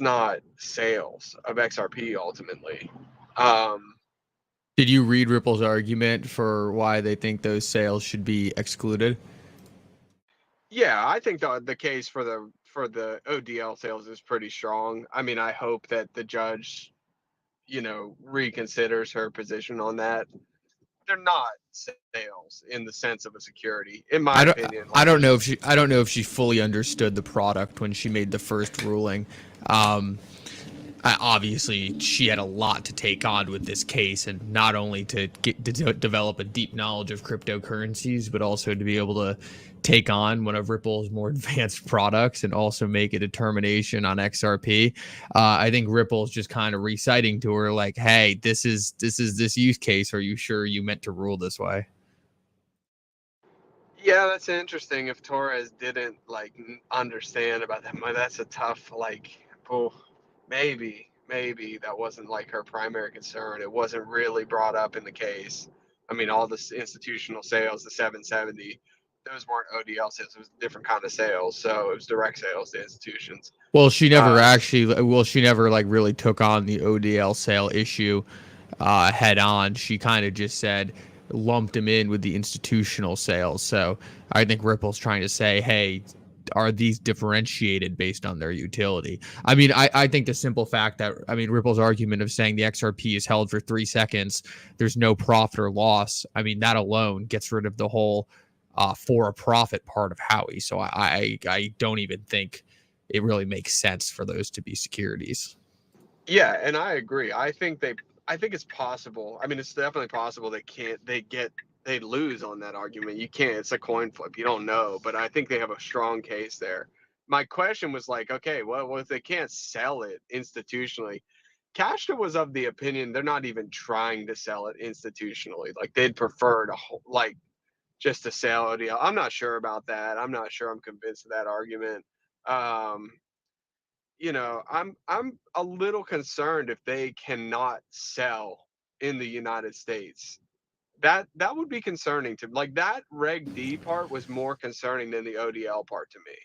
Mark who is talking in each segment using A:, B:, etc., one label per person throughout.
A: not sales of XRP ultimately. Um,
B: Did you read Ripple's argument for why they think those sales should be excluded?
A: yeah, I think the case for the ODL sales is pretty strong. I mean, I hope that the judge, reconsiders her position on that. They're not sales in the sense of a security, in my
B: I don't
A: opinion.
B: I
A: Like
B: don't know
A: there's
B: if she fully understood the product when she made the first ruling. Um, Obviously she had a lot to take on with this case, and not only to get to develop a deep knowledge of cryptocurrencies, but also to be able to take on one of Ripple's more advanced products and also make a determination on XRP. I think Ripple's just kind of reciting to her like, "Hey, this use case. Are you sure you meant to rule this way?"
A: Yeah, that's interesting. If Torres didn't like understand about that, that's a tough oh, maybe that wasn't like her primary concern. It wasn't really brought up in the case. I mean, all this institutional sales, the 770, those weren't ODL sales. It was a different kind of sales. So it was direct sales to institutions.
B: Well, she never
A: Um,
B: actually. Well, she never like really took on the ODL sale issue head on. She kind of just said lumped him in with the institutional sales. So I think Ripple's trying to say, hey, are these differentiated based on their utility? I mean, I think the simple fact that, I mean, Ripple's argument of saying the XRP is held for 3 seconds, there's no profit or loss. I mean, that alone gets rid of the whole for a profit part of Howie. So I don't even think it really makes sense for those to be securities.
A: yeah, and I agree. I think it's possible. I mean, it's definitely possible they lose on that argument. You can't. It's a coin flip. You don't know, but I think they have a strong case there. My question was like, okay, well, if they can't sell it institutionally, Cashta was of the opinion they're not even trying to sell it institutionally. Like they'd prefer to just to sell it. I'm not sure about that. I'm not sure I'm convinced of that argument. Um, I'm a little concerned if they cannot sell in the United States. That would be concerning to like that Reg D part was more concerning than the ODL part to me.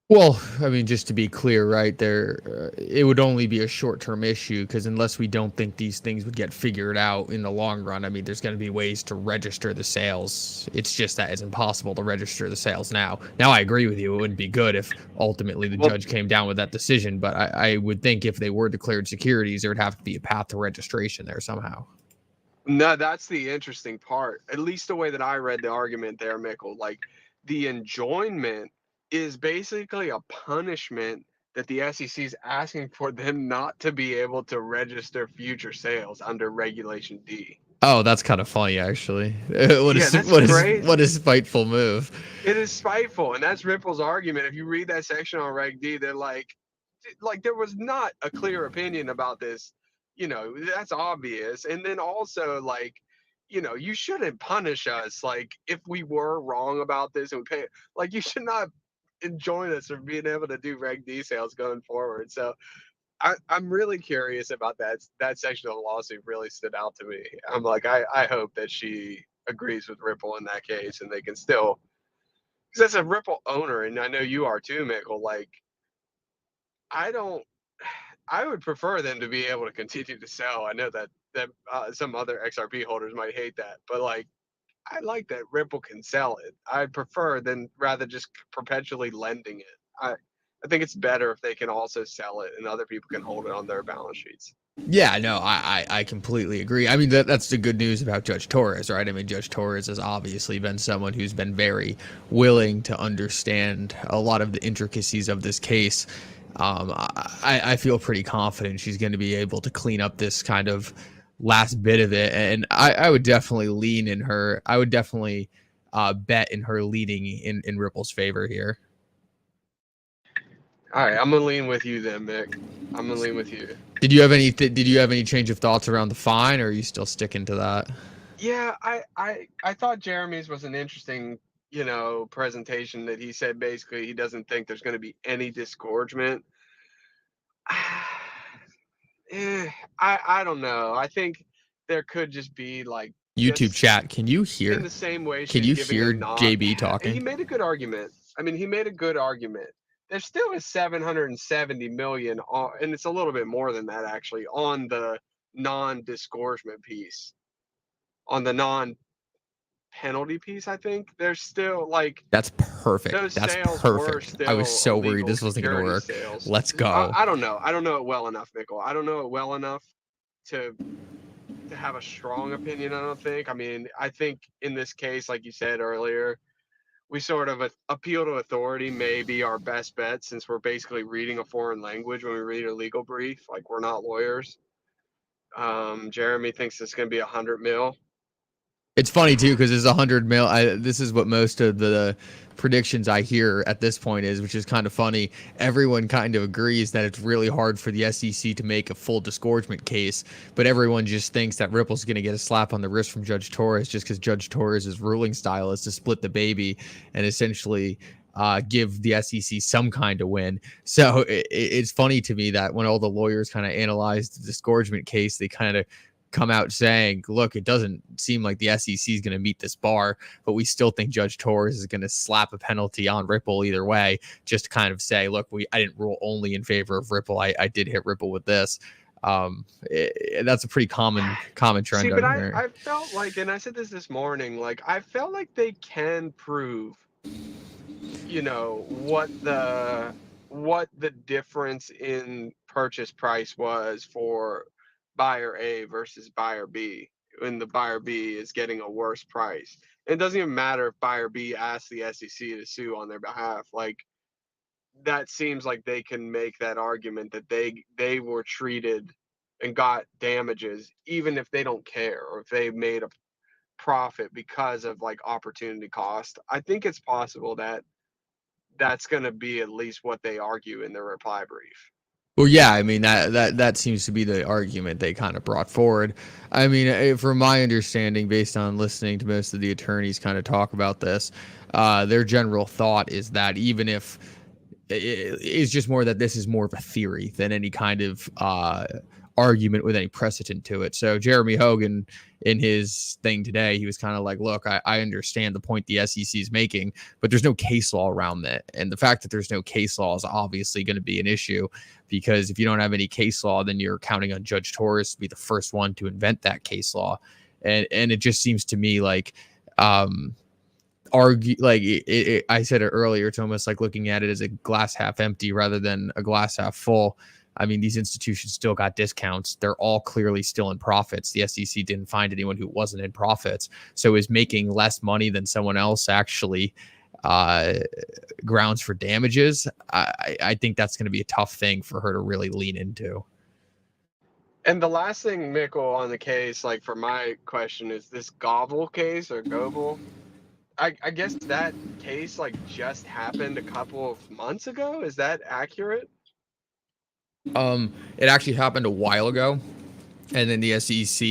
B: Well, I mean, just to be clear, right there, it would only be a short-term issue because unless we don't think these things would get figured out in the long run, I mean, there's going to be ways to register the sales. It's just that it's impossible to register the sales now. Now, I agree with you; it wouldn't be good if ultimately the
A: Well,
B: judge came down with that decision. But I would think if they were declared securities, there would have to be a path to registration there somehow.
A: no, that's the interesting part. At least the way that I read the argument there, Mickle, like the enjoinment is basically a punishment that the SEC is asking for them not to be able to register future sales under Regulation D.
B: Oh, that's kind of funny, actually.
A: Yeah, that's
B: What
A: crazy.
B: is spiteful move?
A: It is spiteful, and that's Ripple's argument. If you read that section on Reg D, they're like there was not a clear opinion about this. That's obvious. And then also you shouldn't punish us. Like if we were wrong about this and we pay, like you should not enjoin us for being able to do Reg D sales going forward. So I'm really curious about that section of the lawsuit. Really stood out to me. I'm like I hope that she agrees with Ripple in that case, and they can still because as a Ripple owner, and I know you are too, Michael, like I don't I would prefer them to be able to continue to sell. I know that some other XRP holders might hate that, but like I like that Ripple can sell it. I prefer than rather just perpetually lending it. I think it's better if they can also sell it and other people can hold it on their balance sheets.
B: Yeah, no, I completely agree. I mean, that's the good news about Judge Torres, right? I mean, Judge Torres has obviously been someone who's been very willing to understand a lot of the intricacies of this case. I feel pretty confident she's going to be able to clean up this kind of last bit of it, and I would definitely lean in her. I would definitely bet in her leading in Ripple's favor here.
A: All right, I'm gonna lean with you then, Mick. I'm gonna lean with you.
B: Did you have any change of thoughts around the fine, or are you still sticking to that?
A: Yeah, I thought Jeremy's was an interesting, presentation that he said basically he doesn't think there's going to be any disgorgement. I don't know. I think there could just be like
B: YouTube
A: just
B: chat,
A: in the same way
B: can
A: she's
B: you
A: giving a
B: hear
A: non.
B: JB
A: He
B: talking?
A: made a good argument. I mean, he made a good argument there still is 770 million on, and it's a little bit more than that actually, on the non-disgorgement piece, on the non-penalty piece. I think there's still like
B: That's perfect.
A: those
B: That's
A: sales were
B: perfect. I was
A: still
B: so worried
A: illegal
B: this wasn't going to
A: security
B: work.
A: sales.
B: Let's
A: I,
B: go.
A: I don't know. I don't know it well enough, Mickle. I don't know it well enough to have a strong opinion. I don't think. I mean, I think in this case, like you said earlier, we sort of appeal to authority may be our best bet, since we're basically reading a foreign language when we read a legal brief. Like, we're not lawyers. Jeremy thinks it's going to be 100 mil.
B: It's funny too because it's 100 mil. This is what most of the predictions I hear at this point is, which is kind of funny. Everyone kind of agrees that it's really hard for the SEC to make a full disgorgement case, but everyone just thinks that Ripple's going to get a slap on the wrist from Judge Torres just because Judge Torres' ruling style is to split the baby and essentially give the SEC some kind of win. So it's funny to me that when all the lawyers kind of analyzed the disgorgement case, they kind of come out saying, look, it doesn't seem like the SEC is going to meet this bar, but we still think Judge Torres is going to slap a penalty on Ripple either way, just to kind of say, look, I didn't rule only in favor of Ripple. I did hit Ripple with this. That's a pretty common
A: See,
B: trend
A: but
B: I'm
A: I,
B: hearing.
A: I felt like, and I said this morning, like, I felt like they can prove, what the difference in purchase price was for buyer A versus buyer B, when the buyer B is getting a worse price. It doesn't even matter if buyer B asks the SEC to sue on their behalf. Like, that seems like they can make that argument that they were treated and got damages, even if they don't care, or if they made a profit because of like opportunity cost. I think it's possible that that's going to be at least what they argue in their reply brief.
B: Well, yeah, I mean that seems to be the argument they kind of brought forward. I mean, from my understanding, based on listening to most of the attorneys kind of talk about this, their general thought is that even if it's just more that this is more of a theory than any kind of argument with any precedent to it. So Jeremy Hogan, in his thing today, he was kind of like, look, I understand the point the SEC is making, but there's no case law around that. And the fact that there's no case law is obviously going to be an issue, because if you don't have any case law, then you're counting on Judge Torres to be the first one to invent that case law. And it just seems to me like argue like I said it earlier, it's almost like looking at it as a glass half empty rather than a glass half full. I mean, these institutions still got discounts. They're all clearly still in profits. The SEC didn't find anyone who wasn't in profits. So is making less money than someone else actually grounds for damages? I think that's going to be a tough thing for her to really lean into.
A: And the last thing, Mickle, on the case, like, for my question, is this Govel case, or Govel. I guess that case like just happened a couple of months ago. Is that accurate?
B: It actually happened a while ago, and then the SEC.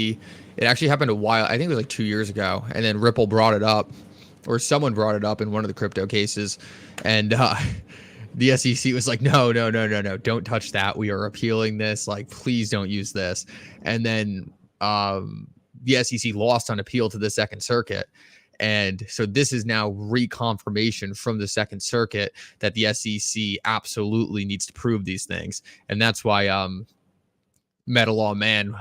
B: It actually happened a while. I think it was like 2 years ago, and then Ripple brought it up, or someone brought it up in one of the crypto cases, and the SEC was like, no, don't touch that. We are appealing this. Like, please don't use this. And then the SEC lost on appeal to the Second Circuit. And so this is now reconfirmation from the Second Circuit that the SEC absolutely needs to prove these things. And that's why Meta Law Man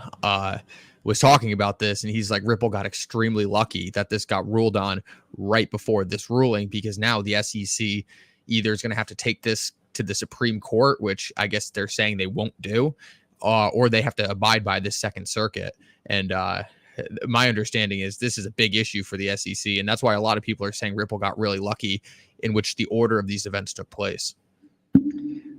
B: was talking about this, and he's like, Ripple got extremely lucky that this got ruled on right before this ruling, because now the SEC either is going to have to take this to the Supreme Court, which I guess they're saying they won't do, or they have to abide by this Second Circuit. And my understanding is this is a big issue for the SEC, and that's why a lot of people are saying Ripple got really lucky in which the order of these events took place.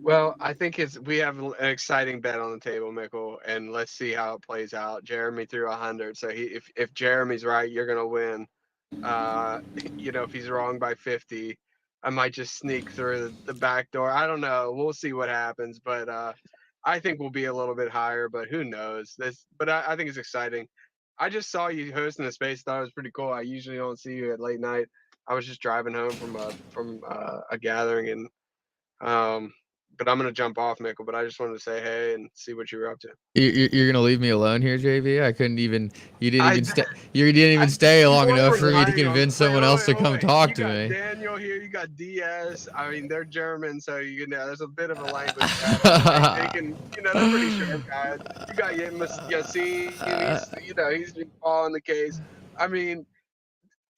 A: Well, I think we have an exciting bet on the table, Mickle, and let's see how it plays out. Jeremy threw 100, so if Jeremy's right, you're gonna win. If he's wrong by 50, I might just sneak through the back door. I don't know. We'll see what happens, but I think we'll be a little bit higher, but who knows? But I think it's exciting. I just saw you hosting the space. Thought it was pretty cool. I usually don't see you at late night. I was just driving home from a gathering, and But I'm gonna jump off, Mickle. But I just wanted to say hey and see what you were up to.
B: You're gonna leave me alone here, JV? I couldn't even. You didn't
A: I
B: even stay. You didn't even stay
A: you
B: long
A: weren't
B: enough for me to
A: relying on.
B: convince
A: Wait,
B: someone
A: wait,
B: else
A: wait,
B: to
A: wait,
B: come
A: wait.
B: talk
A: You
B: to
A: got
B: me.
A: Daniel here. You got DS. I mean, they're German, so you know there's a bit of a language battle. They can, you know, they're pretty sharp guys. You got Yassine. He's been following the case. I mean,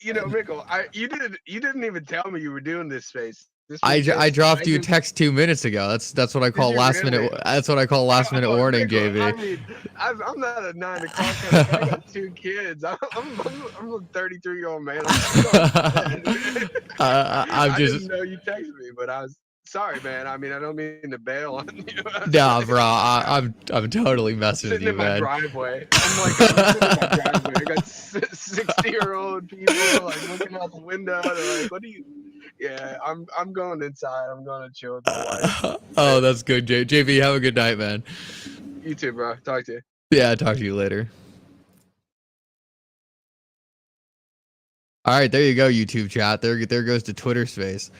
A: Mickle, you didn't even tell me you were doing this space. This was
B: I
A: just
B: dropped
A: I
B: you a
A: can.
B: text 2 minutes ago. That's what I
A: Did
B: call
A: you
B: last minute.
A: really?
B: That's what I call last minute
A: Oh,
B: warning,
A: Mickle, I
B: JV.
A: mean, I'm not a 9 o'clock kind of guy. I got 2 kids. I'm a 33-year-old man. I'm going to bed.
B: I'm
A: I
B: just
A: didn't know you texted me, but I was sorry, man. I mean, I don't mean to bail on you. I was
B: nah,
A: like,
B: bro. I'm totally messing with
A: sitting in
B: you,
A: my
B: man.
A: driveway. I'm sitting in my driveway. I got 60-year-old people like looking out the window. They're like, "What do you?" Yeah, I'm going inside. I'm going to chill with my wife.
B: Oh,
A: But
B: that's good, JV. Have a good night, man.
A: you too, bro. Talk to you.
B: Yeah, talk to you later. All right, there you go, YouTube chat. There goes to Twitter Space.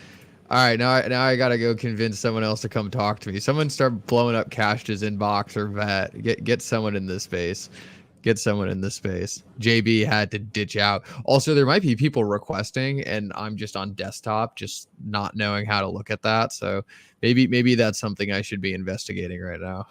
B: All right, now I gotta go convince someone else to come talk to me. Someone start blowing up Cash's inbox or Vet. Get someone in this space. Get someone in this space. JB had to ditch out. Also, there might be people requesting, and I'm just on desktop, just not knowing how to look at that. So maybe that's something I should be investigating right now.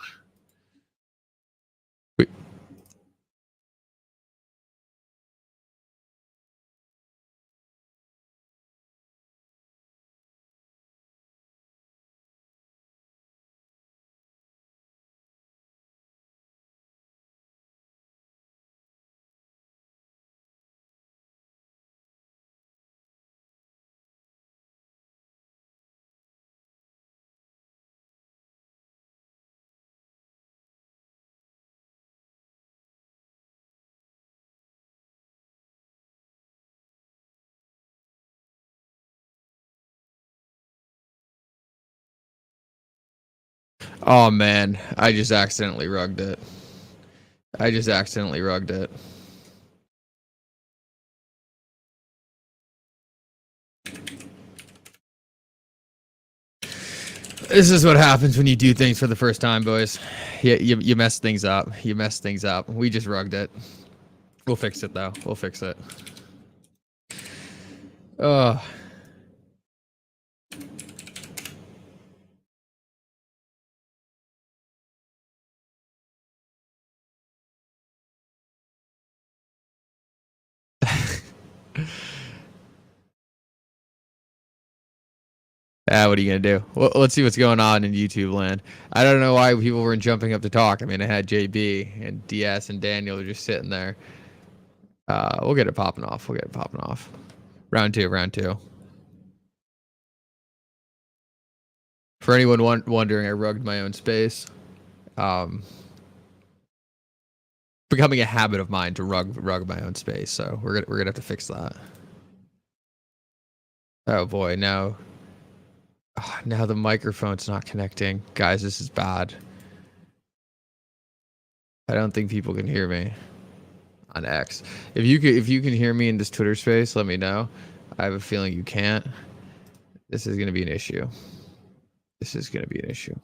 B: Oh man, I just accidentally rugged it. I just accidentally rugged it. This is what happens when you do things for the first time, boys. You mess things up. You mess things up. We just rugged it. We'll fix it though. We'll fix it. Oh. What are you gonna do? Well, let's see what's going on in YouTube land. I don't know why people weren't jumping up to talk. I mean, I had JB and DS and Daniel are just sitting there. We'll get it popping off. We'll get it popping off. Round two. Round two. For anyone wondering, I rugged my own space. Becoming a habit of mine to rug my own space. So we're gonna have to fix that. Oh boy, now the microphone's not connecting. Guys, this is bad. I don't think people can hear me on X. If you can hear me in this Twitter space, let me know. I have a feeling you can't. This is gonna be an issue. This is gonna be an issue.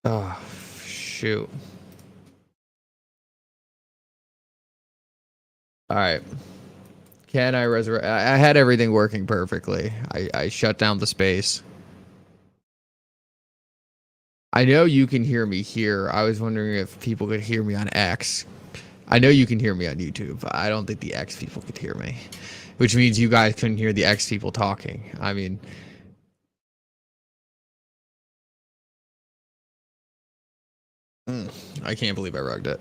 B: Oh shoot. All right. Can I resurrect? I had everything working perfectly. I shut down the space. I know you can hear me here. I was wondering if people could hear me on X. I know you can hear me on YouTube. I don't think the X people could hear me, which means you guys couldn't hear the X people talking. I mean, I can't believe I rugged it.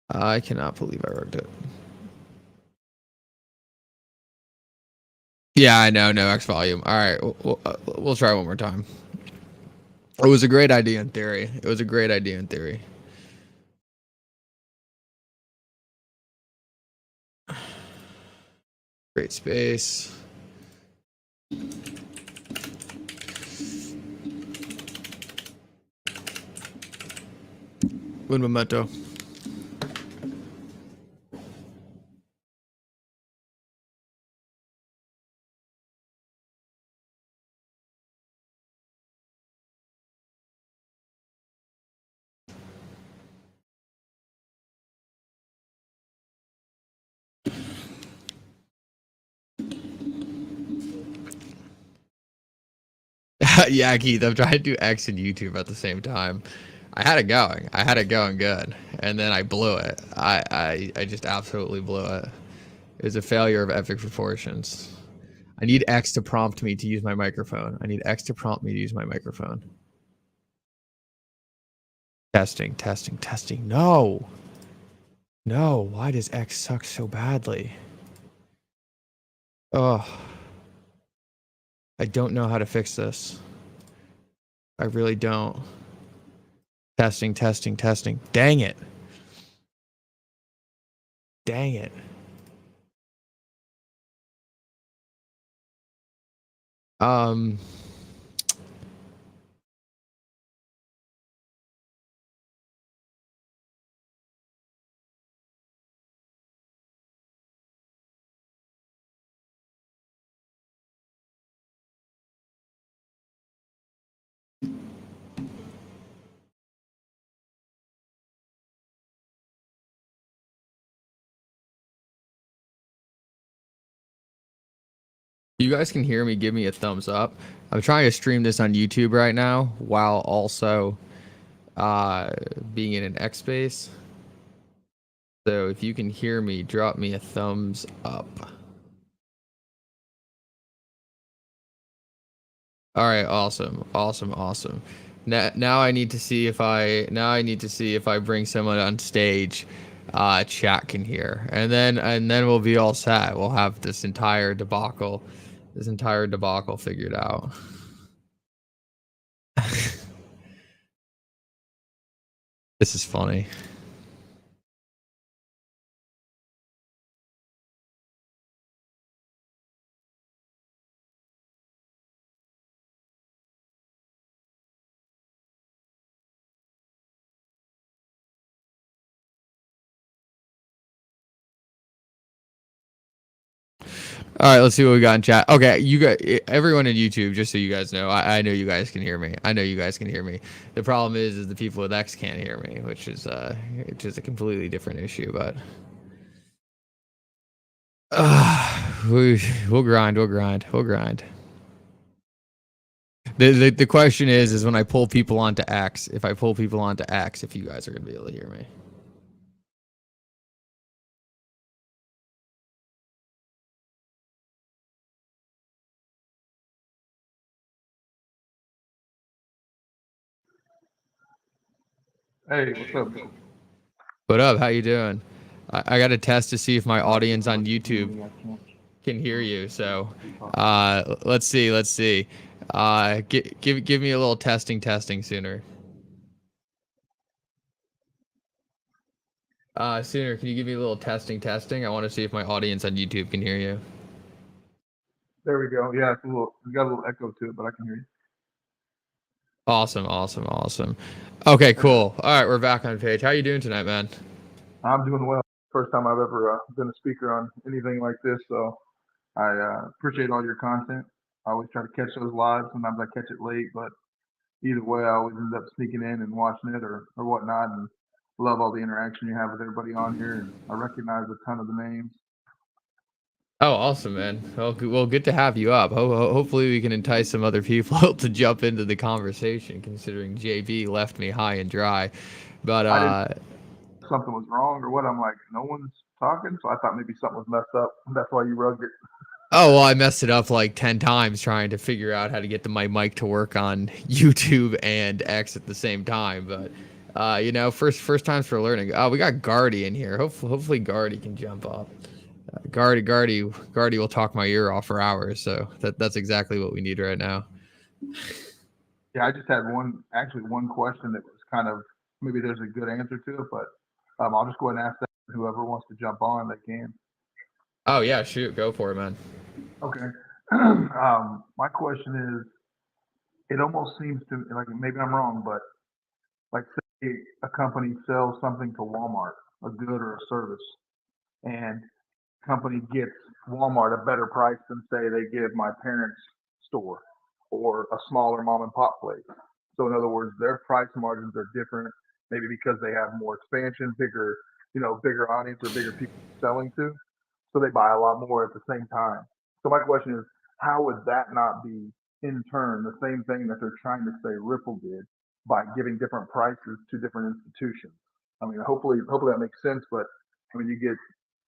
B: I cannot believe I rugged it. Yeah, I know. No X volume. All right, we'll try one more time. It was a great idea in theory. It was a great idea in theory. Great space. Un momento. Yeah, Keith, I'm trying to do X and YouTube at the same time. I had it going. I had it going good, and then I blew it. I just absolutely blew it. It was a failure of epic proportions. I need X to prompt me to use my microphone. I need X to prompt me to use my microphone. Testing, testing, testing. No. No, why does X suck so badly? Oh, I don't know how to fix this. I really don't. Testing, testing, testing. Dang it. Dang it. Um, you guys can hear me, give me a thumbs up. I'm trying to stream this on YouTube right now while also being in an X space. So if you can hear me, drop me a thumbs up. All right, awesome, awesome, awesome. Now I need to see if I bring someone on stage, chat can hear, and then we'll be all set. We'll have this entire debacle figured out. This is funny. All right, let's see what we got in chat. Okay, you got everyone in YouTube. Just so you guys know, I know you guys can hear me. I know you guys can hear me. The problem is the people with X can't hear me, which is a completely different issue. But we'll grind. We'll grind. We'll grind. The question is when I pull people onto X, if you guys are gonna be able to hear me.
C: Hey, what's up?
B: What up? How you doing? I got to test to see if my audience on YouTube can hear you. So, let's see. Let's see. Give me a little testing sooner. Sooner, can you give me a little testing? I want to see if my audience on YouTube can hear you.
C: There we go. Yeah, it's we got a little echo to it, but I can hear you.
B: Awesome, awesome, awesome. Okay, cool. All right, we're back on page. How you doing tonight, man?
C: I'm doing well. First time I've ever been a speaker on anything like this, so I appreciate all your content. I always try to catch those live. Sometimes I catch it late, but either way, I always end up sneaking in and watching it or whatnot. And love all the interaction you have with everybody on here. And I recognize a ton of the names.
B: Oh, awesome, man. Well, good to have you up. Hopefully, we can entice some other people to jump into the conversation. Considering JB left me high and dry, but
C: something was wrong or what? I'm like, no one's talking, so I thought maybe something was messed up. That's why you rugged it.
B: Oh, well, I messed it up like 10 times trying to figure out how to get my mic to work on YouTube and X at the same time. But, first times for learning. Oh, we got Guardy in here. Hopefully Guardy can jump up. Guardy will talk my ear off for hours. So that's exactly what we need right now.
C: Yeah, I just had one question that was kind of, maybe there's a good answer to it, but I'll just go ahead and ask that. Whoever wants to jump on, they can.
B: Oh, yeah, shoot. Go for it, man.
C: Okay. My question is, it almost seems to like, maybe I'm wrong, but like say a company sells something to Walmart, a good or a service, and company gets Walmart a better price than say they give my parents' store or a smaller mom and pop place. So in other words, their price margins are different, maybe because they have more expansion, bigger audience or bigger people selling to. So they buy a lot more at the same time. So my question is, how would that not be in turn the same thing that they're trying to say Ripple did by giving different prices to different institutions. I mean, hopefully that makes sense. But I mean, you get,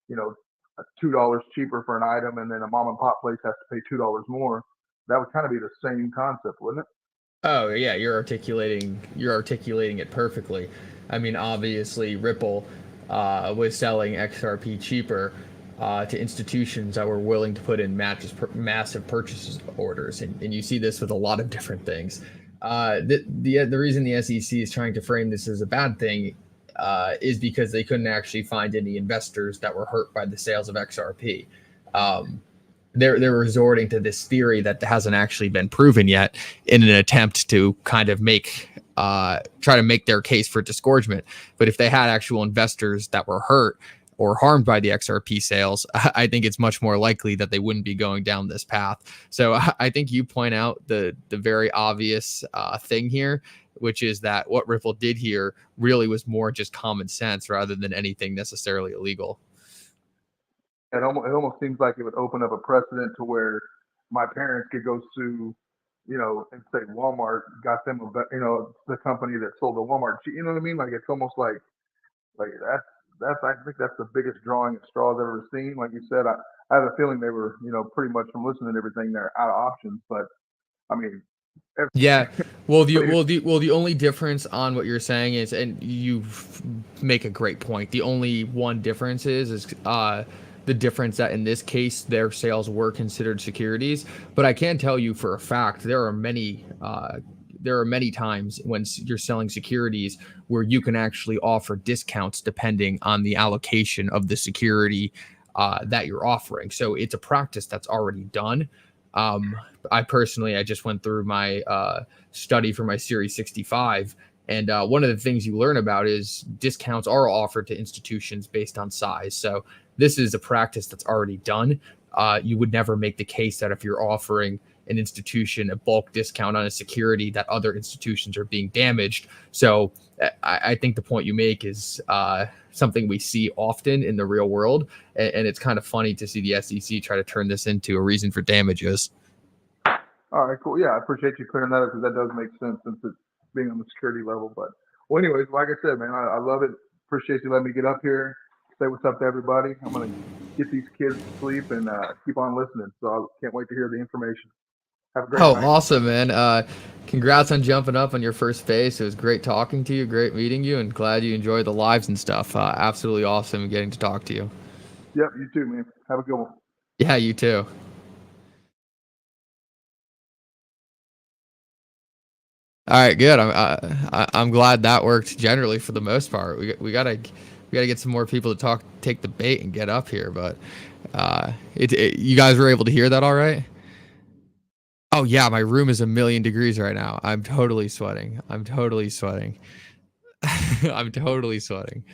C: you know, $2 cheaper for an item, and then a mom and pop place has to pay $2 more. That would kind of be the same concept, wouldn't it?
B: Oh yeah, you're articulating it perfectly. I mean, obviously Ripple was selling XRP cheaper to institutions that were willing to put in massive purchase orders, and you see this with a lot of different things. The reason the SEC is trying to frame this as a bad thing is because they couldn't actually find any investors that were hurt by the sales of XRP. Um, they're resorting to this theory that hasn't actually been proven yet in an attempt to kind of try to make their case for disgorgement. But if they had actual investors that were hurt or harmed by the XRP sales, I think it's much more likely that they wouldn't be going down this path. So I think you point out the very obvious thing here, which is that what Ripple did here really was more just common sense rather than anything necessarily illegal.
C: It almost seems like it would open up a precedent to where my parents could go sue, and say Walmart got them the company that sold the Walmart. You know what I mean? Like it's almost like that's I think that's the biggest drawing of straws I've ever seen. Like you said, I have a feeling they were, pretty much from listening to everything, they're out of options. But I mean,
B: Yeah. The only difference on what you're saying is, and you make a great point. The only one difference is the difference that in this case their sales were considered securities. But I can tell you for a fact there are many times when you're selling securities where you can actually offer discounts depending on the allocation of the security that you're offering. So it's a practice that's already done. I just went through my study for my Series 65, and one of the things you learn about is discounts are offered to institutions based on size. So this is a practice that's already done. You would never make the case that if you're offering an institution a bulk discount on a security that other institutions are being damaged. So I think the point you make is something we see often in the real world, and it's kind of funny to see the SEC try to turn this into a reason for damages.
C: all right, cool. Yeah, I appreciate you clearing that up because that does make sense since it's being on the security level. But well, anyways, like I said, man, I love it. Appreciate you letting me get up here. Say what's up to everybody. I'm gonna get these kids to sleep and keep on listening. So I can't wait to hear the information. Have a great
B: Oh,
C: night.
B: awesome, man. Congrats on jumping up on your first space. It was great talking to you, great meeting you, and glad you enjoyed the lives and stuff. Absolutely awesome getting to talk to you.
C: Yep, you too, man. Have a good one.
B: Yeah, you too. All right, good. I'm glad that worked generally for the most part. We gotta get some more people to take the bait and get up here. But you guys were able to hear that all right? Oh yeah, my room is 1,000,000 degrees right now. I'm totally sweating. I'm totally sweating. I'm totally sweating.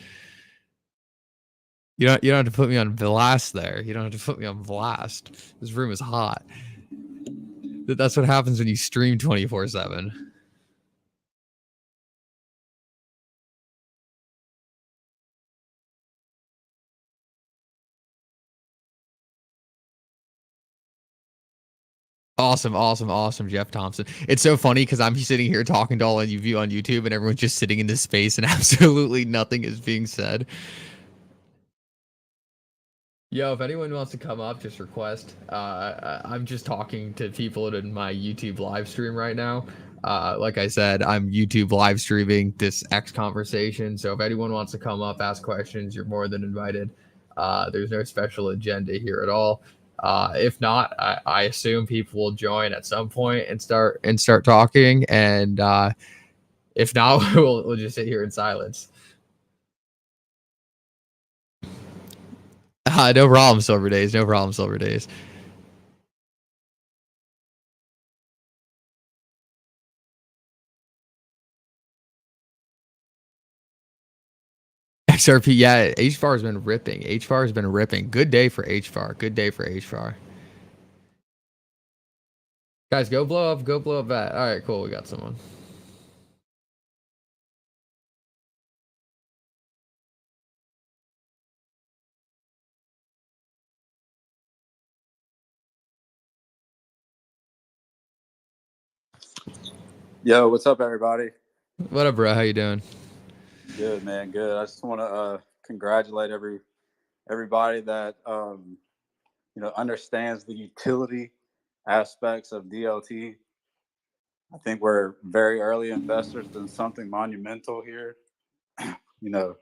B: You don't have to put me on blast there. You don't have to put me on blast. This room is hot. That's what happens when you stream 24/7. Awesome, awesome, awesome, Jeff Thompson. It's so funny because I'm sitting here talking to all of you on YouTube, and everyone's just sitting in this space, and absolutely nothing is being said. Yo, if anyone wants to come up, just request. I'm just talking to people in my YouTube live stream right now. Like I said, I'm YouTube live streaming this X conversation. So if anyone wants to come up, ask questions, you're more than invited. There's no special agenda here at all. If not, I assume people will join at some point and start talking. And if not, we'll just sit here in silence. No problem, Silver Days. No problem, Silver Days. XRP, yeah, HFAR has been ripping. HFAR has been ripping. Good day for HFAR. Good day for HFAR. Guys, go blow up that. All right, cool. We got someone.
D: Yo, what's up, everybody?
B: What up, bro? How you doing?
D: Good, man. Good. I just want to congratulate everybody that understands the utility aspects of DLT. I think we're very early investors in something monumental here. You know,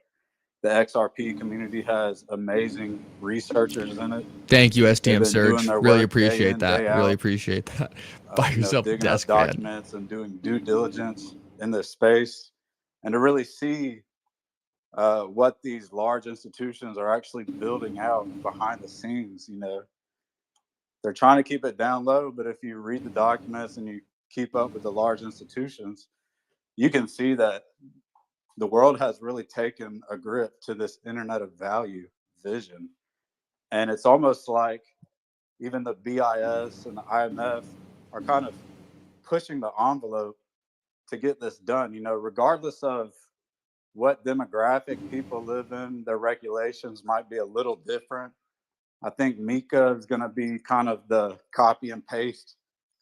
D: the XRP community has amazing researchers in it.
B: Thank you,
D: They've
B: STM
D: been doing
B: Surge.
D: their
B: Really
D: work day
B: appreciate
D: in,
B: that.
D: day
B: Really
D: out.
B: appreciate that. Buy yourself a
D: Digging up
B: desk fan.
D: documents and doing due diligence in this space, and to really see what these large institutions are actually building out behind the scenes. They're trying to keep it down low, but if you read the documents and you keep up with the large institutions, you can see that the world has really taken a grip to this Internet of Value vision. And it's almost like even the BIS and the IMF are kind of pushing the envelope to get this done, regardless of what demographic people live in, their regulations might be a little different. I think Mika is going to be kind of the copy and paste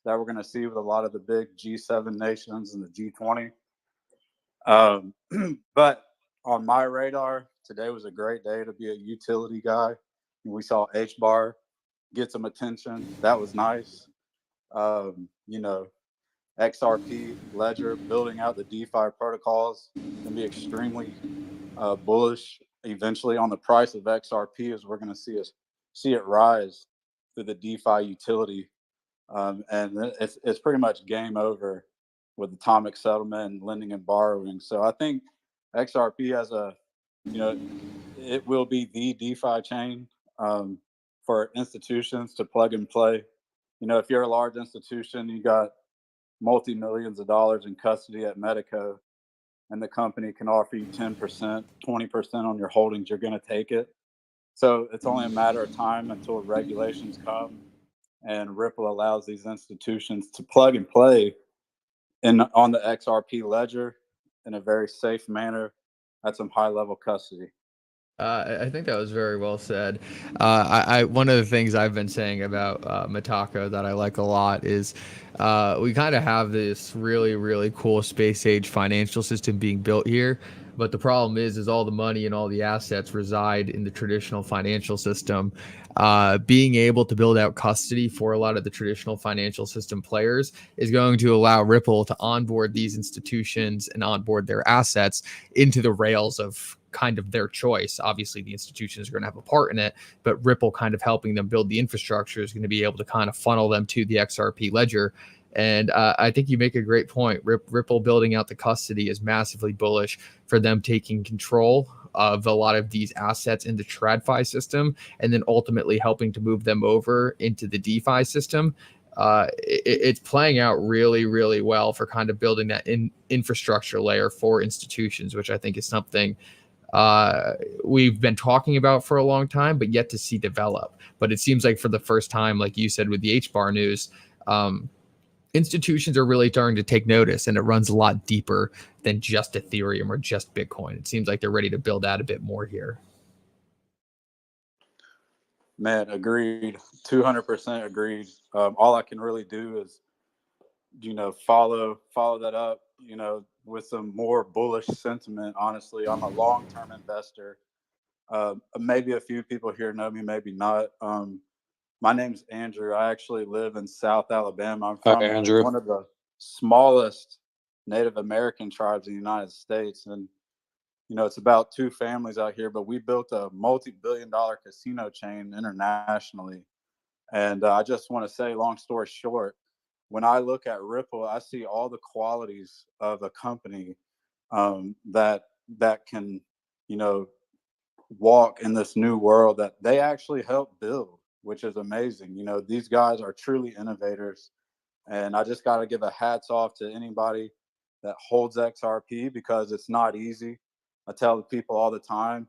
D: that we're going to see with a lot of the big G7 nations and the G20. But on my radar, today was a great day to be a utility guy. We saw H-Bar get some attention. That was nice. XRP Ledger building out the DeFi protocols can be extremely bullish eventually on the price of XRP, as we're going to see it rise through the DeFi utility, and it's pretty much game over with atomic settlement and lending and borrowing. So I think XRP has it will be the DeFi chain for institutions to plug and play. If you're a large institution, you got multi-millions of dollars in custody at Medico, and the company can offer you 10%, 20% on your holdings, you're going to take it. So it's only a matter of time until regulations come and Ripple allows these institutions to plug and play on the XRP ledger in a very safe manner at some high-level custody.
B: I think that was very well said. One of the things I've been saying about Mataco that I like a lot is we kind of have this really, really cool space age financial system being built here. But the problem is all the money and all the assets reside in the traditional financial system. Being able to build out custody for a lot of the traditional financial system players is going to allow Ripple to onboard these institutions and onboard their assets into the rails of kind of their choice. Obviously, the institutions are going to have a part in it, but Ripple kind of helping them build the infrastructure is going to be able to kind of funnel them to the XRP ledger. And I think you make a great point. Ripple building out the custody is massively bullish for them taking control of a lot of these assets in the TradFi system, and then ultimately helping to move them over into the DeFi system. It's playing out really, really well for kind of building that infrastructure layer for institutions, which I think is something we've been talking about for a long time, but yet to see develop. But it seems like for the first time, like you said with the H-Bar news, institutions are really starting to take notice, and it runs a lot deeper than just Ethereum or just Bitcoin. It seems like they're ready to build out a bit more here.
D: Man, agreed. 200% agreed. All I can really do is, follow that up, with some more bullish sentiment. Honestly, I'm a long-term investor. Maybe a few people here know me, maybe not. My name's Andrew. I actually live in South Alabama. I'm from one of the smallest Native American tribes in the United States. And, it's about two families out here, but we built a multi-billion-dollar casino chain internationally. And I just want to say, long story short, when I look at Ripple, I see all the qualities of a company that can, walk in this new world that they actually help build, which is amazing. These guys are truly innovators. And I just got to give a hats off to anybody that holds XRP, because it's not easy. I tell the people all the time,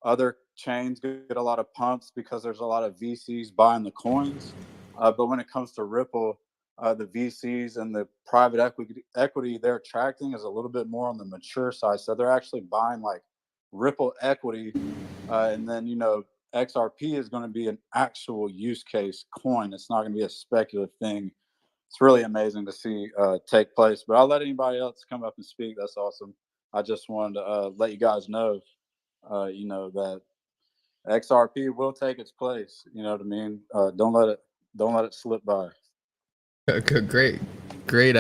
D: other chains get a lot of pumps because there's a lot of VCs buying the coins. But when it comes to Ripple, the VCs and the private equity they're attracting is a little bit more on the mature side. So they're actually buying like Ripple equity. And then, XRP is going to be an actual use case coin. It's not going to be a speculative thing. it's really amazing to see take place. But I'll let anybody else come up and speak. That's awesome. I just wanted to let you guys know, that XRP will take its place. You know what I mean? Don't let it slip by.
B: Great, great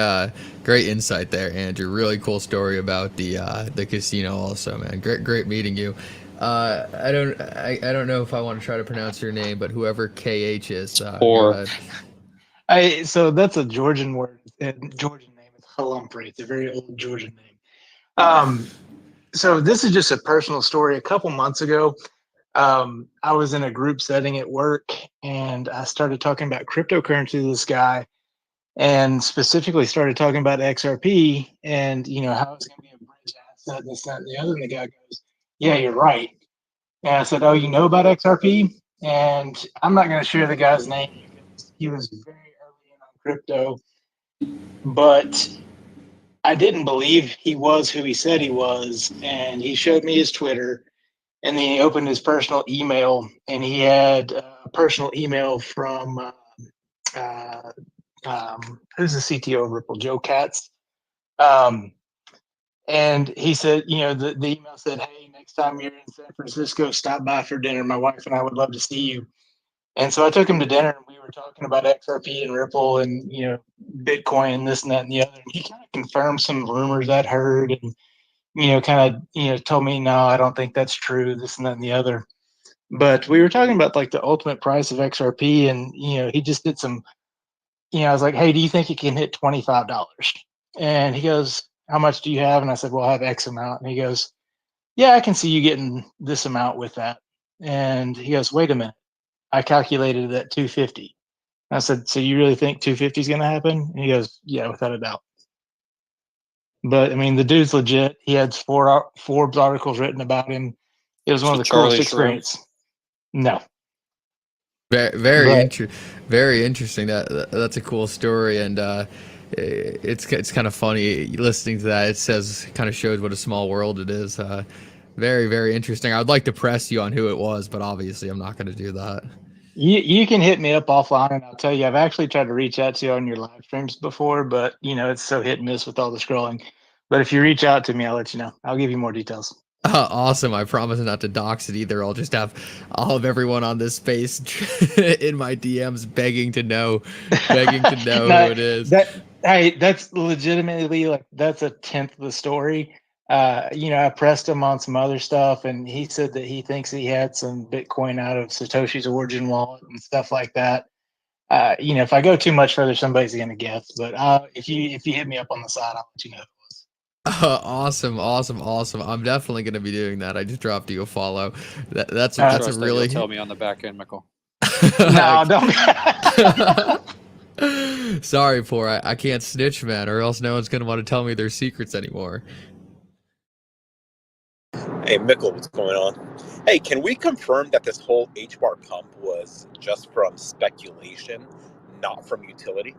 B: insight there, Andrew. Really cool story about the casino, also, man. Great meeting you. I don't know if I want to try to pronounce your name, but whoever KH is, go ahead.
E: So that's a Georgian word, Georgian name. It's Halumphrey. It's a very old Georgian name. So this is just a personal story. A couple months ago, I was in a group setting at work, and I started talking about cryptocurrency to this guy, and specifically started talking about XRP and how it's going to be a bridge asset, this, that, and the other. And the guy goes, "Yeah, you're right." And I said, "Oh, you know about XRP?" And I'm not going to share the guy's name because he was very early in on crypto, but I didn't believe he was who he said he was. And he showed me his Twitter, and then he opened his personal email, and he had a personal email from who's the CTO of Ripple, Joe Katz. And he said, the email said, "Hey, next time you're in San Francisco, stop by for dinner. My wife and I would love to see you." And so I took him to dinner, and we were talking about XRP and Ripple and, Bitcoin and this and that and the other. And he kind of confirmed some rumors I'd heard and, told me, "No, I don't think that's true, this and that and the other." But we were talking about like the ultimate price of XRP, and, he just did some, I was like, "Hey, do you think it can hit $25? And he goes, "How much do you have?" And I said, "Well, I have X amount." And he goes, "Yeah, I can see you getting this amount with that." And he goes, "Wait a minute. I calculated it at 250. I said, "So you really think 250 is going to happen?" And he goes, "Yeah, without a doubt." But I mean, the dude's legit. He had Forbes articles written about him. It was one of the coolest experiences. No.
B: Very very interesting. That's a cool story, and it's kind of funny listening to that. It kind of shows what a small world it is. Very interesting. I'd like to press you on who it was, but obviously I'm not going to do that.
E: You can hit me up offline, and I'll tell you. I've actually tried to reach out to you on your live streams before, but it's so hit and miss with all the scrolling. But if you reach out to me, I'll let you know. I'll give you more details.
B: Awesome. I promise not to dox it either. I'll have everyone on this space in my DMs begging to know who it is.
E: That's legitimately that's a tenth of the story. I pressed him on some other stuff, and he said that he thinks he had some Bitcoin out of Satoshi's origin wallet and stuff like that. If I go too much further, somebody's going to guess. But if you hit me up on the side, I'll let you know who it was.
B: Awesome. I'm definitely going to be doing that. I just dropped you a follow. That's a really...
F: You'll tell me on the back end, Michael.
E: No, don't.
B: Sorry, poor. I can't snitch, man, or else no one's going to want to tell me their secrets anymore.
G: Hey, Mickle, what's going on? Hey, can we confirm that this whole H-bar pump was just from speculation, not from utility?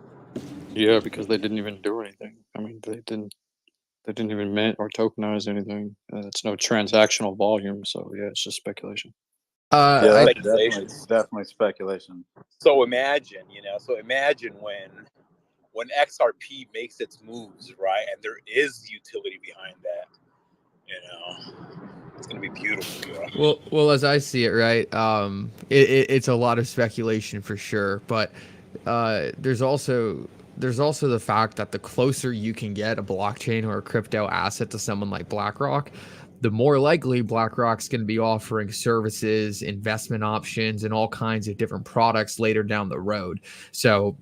F: Yeah, because they didn't even do anything. I mean, they didn't even mint or tokenize anything. It's no transactional volume, so yeah, it's just speculation.
D: Yeah, that's definitely speculation.
G: So imagine, when XRP makes its moves, right, and there is utility behind that, it's gonna be beautiful.
B: Well, as I see it, right, it's a lot of speculation for sure, but there's also the fact that the closer you can get a blockchain or a crypto asset to someone like BlackRock, the more likely BlackRock's going to be offering services, investment options, and all kinds of different products later down the road. So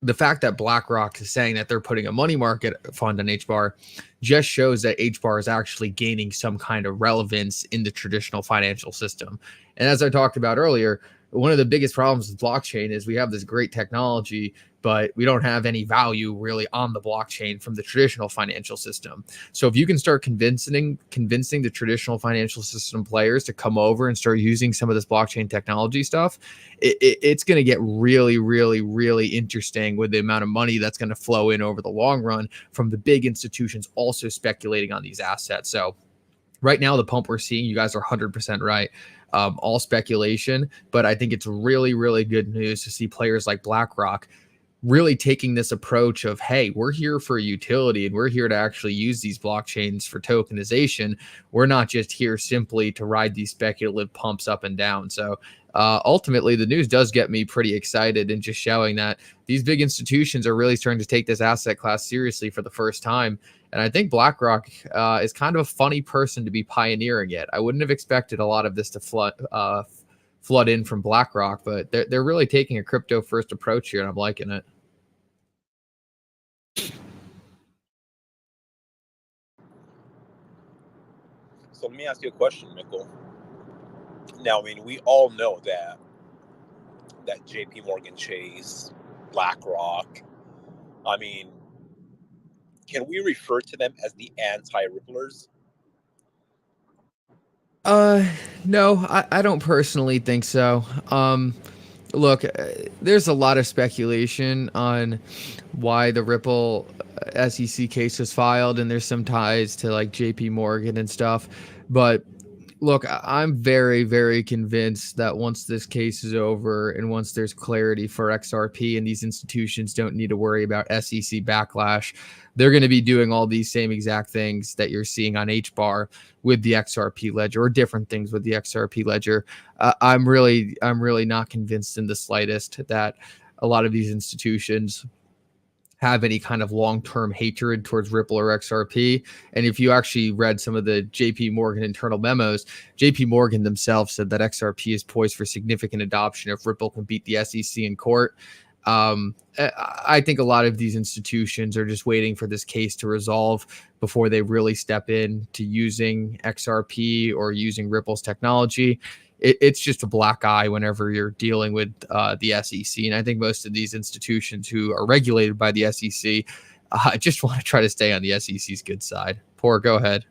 B: the fact that BlackRock is saying that they're putting a money market fund on HBAR just shows that HBAR is actually gaining some kind of relevance in the traditional financial system. And as I talked about earlier, one of the biggest problems with blockchain is we have this great technology, but we don't have any value really on the blockchain from the traditional financial system. So if you can start convincing the traditional financial system players to come over and start using some of this blockchain technology stuff, it's going to get really, really, really interesting with the amount of money that's going to flow in over the long run from the big institutions also speculating on these assets. So right now, the pump we're seeing, you guys are 100% right. All speculation, but I think it's really, really good news to see players like BlackRock really taking this approach of, hey, we're here for utility and we're here to actually use these blockchains for tokenization. We're not just here simply to ride these speculative pumps up and down. So ultimately, the news does get me pretty excited and just showing that these big institutions are really starting to take this asset class seriously for the first time. And I think BlackRock is kind of a funny person to be pioneering it. I wouldn't have expected a lot of this to flood in from BlackRock, but they're really taking a crypto first approach here, and I'm liking it.
G: So let me ask you a question, Mikkel. Now, I mean, we all know that JP Morgan Chase, BlackRock, I mean, can we refer to them as the anti-ripplers?
B: No, I don't personally think so. Look, there's a lot of speculation on why the Ripple SEC case was filed, and there's some ties to like JP Morgan and stuff. But look, I'm very, very convinced that once this case is over and once there's clarity for XRP and these institutions don't need to worry about SEC backlash, they're going to be doing all these same exact things that you're seeing on HBAR with the XRP ledger, or different things with the XRP ledger. I'm really not convinced in the slightest that a lot of these institutions have any kind of long-term hatred towards Ripple or XRP. And if you actually read some of the JP Morgan internal memos, JP Morgan themselves said that XRP is poised for significant adoption if Ripple can beat the SEC in court. I think a lot of these institutions are just waiting for this case to resolve before they really step in to using XRP or using Ripple's technology. It's just a black eye whenever you're dealing with the SEC. And I think most of these institutions who are regulated by the SEC just want to try to stay on the SEC's good side. Poor, go ahead.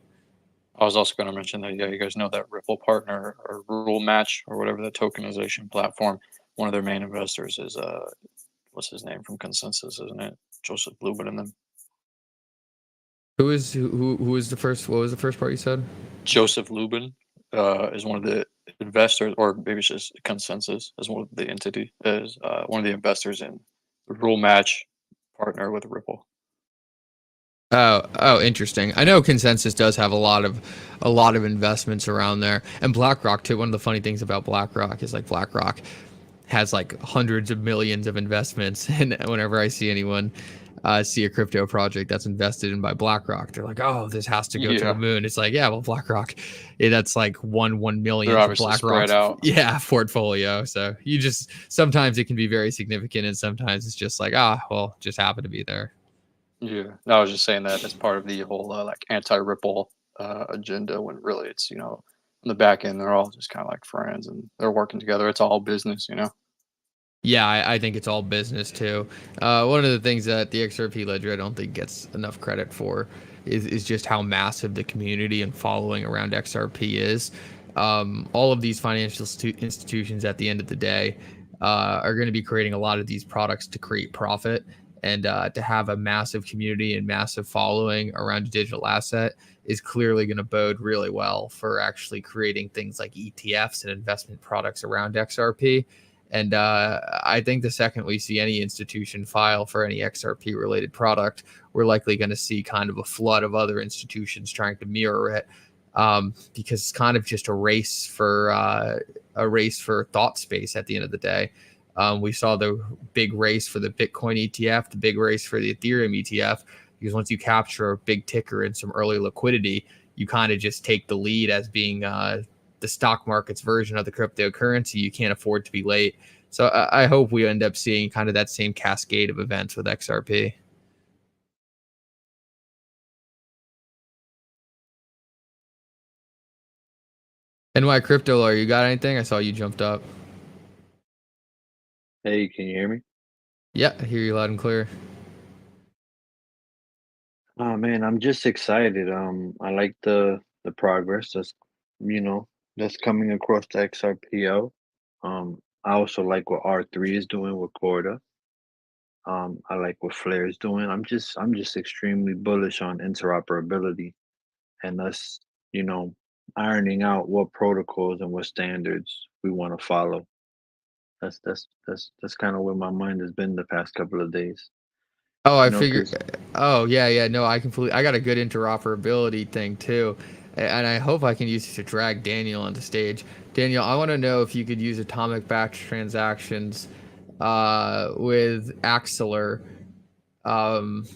F: I was also going to mention that, yeah, you guys know that Ripple partner or Rule Match or whatever the tokenization platform, one of their main investors is what's his name from Consensus, isn't it? Joseph Lubin and them.
B: Who is the first? What was the first part you said?
F: Joseph Lubin is one of the investors, or maybe it's just Consensus as one of the entity, is one of the investors in the Rule Match partner with Ripple.
B: Oh, interesting. I know Consensus does have a lot of investments around there, and BlackRock too. One of the funny things about BlackRock is like BlackRock has like hundreds of millions of investments, and whenever I see anyone see a crypto project that's invested in by BlackRock, they're like, "Oh, this has to go to the moon." It's like, yeah, well, BlackRock, that's like one million
F: for
B: BlackRock's portfolio. So you just sometimes it can be very significant, and sometimes it's just like, well, just happen to be there.
F: Yeah, I was just saying that as part of the whole like anti-Ripple agenda, when really it's, on the back end they're all just kind of like friends and they're working together. It's all business,
B: Yeah, I think it's all business too. One of the things that the XRP ledger I don't think gets enough credit for is just how massive the community and following around XRP is. All of these financial institutions at the end of the day are going to be creating a lot of these products to create profit. And to have a massive community and massive following around a digital asset is clearly going to bode really well for actually creating things like ETFs and investment products around XRP. And I think the second we see any institution file for any XRP related product, we're likely going to see kind of a flood of other institutions trying to mirror it, because it's kind of just a race for thought space at the end of the day. We saw the big race for the Bitcoin ETF, the big race for the Ethereum ETF, because once you capture a big ticker and some early liquidity, you kind of just take the lead as being the stock market's version of the cryptocurrency. You can't afford to be late. So I hope we end up seeing kind of that same cascade of events with XRP. NY Crypto Lawyer, you got anything? I saw you jumped up.
H: Hey, can you hear me?
B: Yeah, I hear you loud and clear.
H: Oh man, I'm just excited. I like the progress that's coming across the XRPO. I also like what R3 is doing with Corda. I like what Flare is doing. I'm just extremely bullish on interoperability and us, ironing out what protocols and what standards we want to follow. That's kind of where my mind has been the past couple of days.
B: Oh, I
H: You know,
B: figured.
H: because
B: Oh, yeah, yeah. No, I got a good interoperability thing too, and I hope I can use it to drag Daniel onto stage. Daniel, I want to know if you could use atomic batch transactions, with Axeler,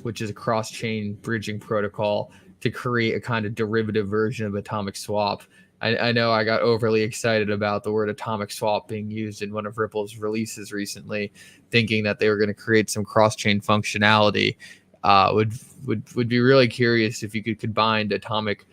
B: which is a cross-chain bridging protocol, to create a kind of derivative version of atomic swap. I know I got overly excited about the word atomic swap being used in one of Ripple's releases recently, thinking that they were going to create some cross-chain functionality. Would be really curious if you could combine atomic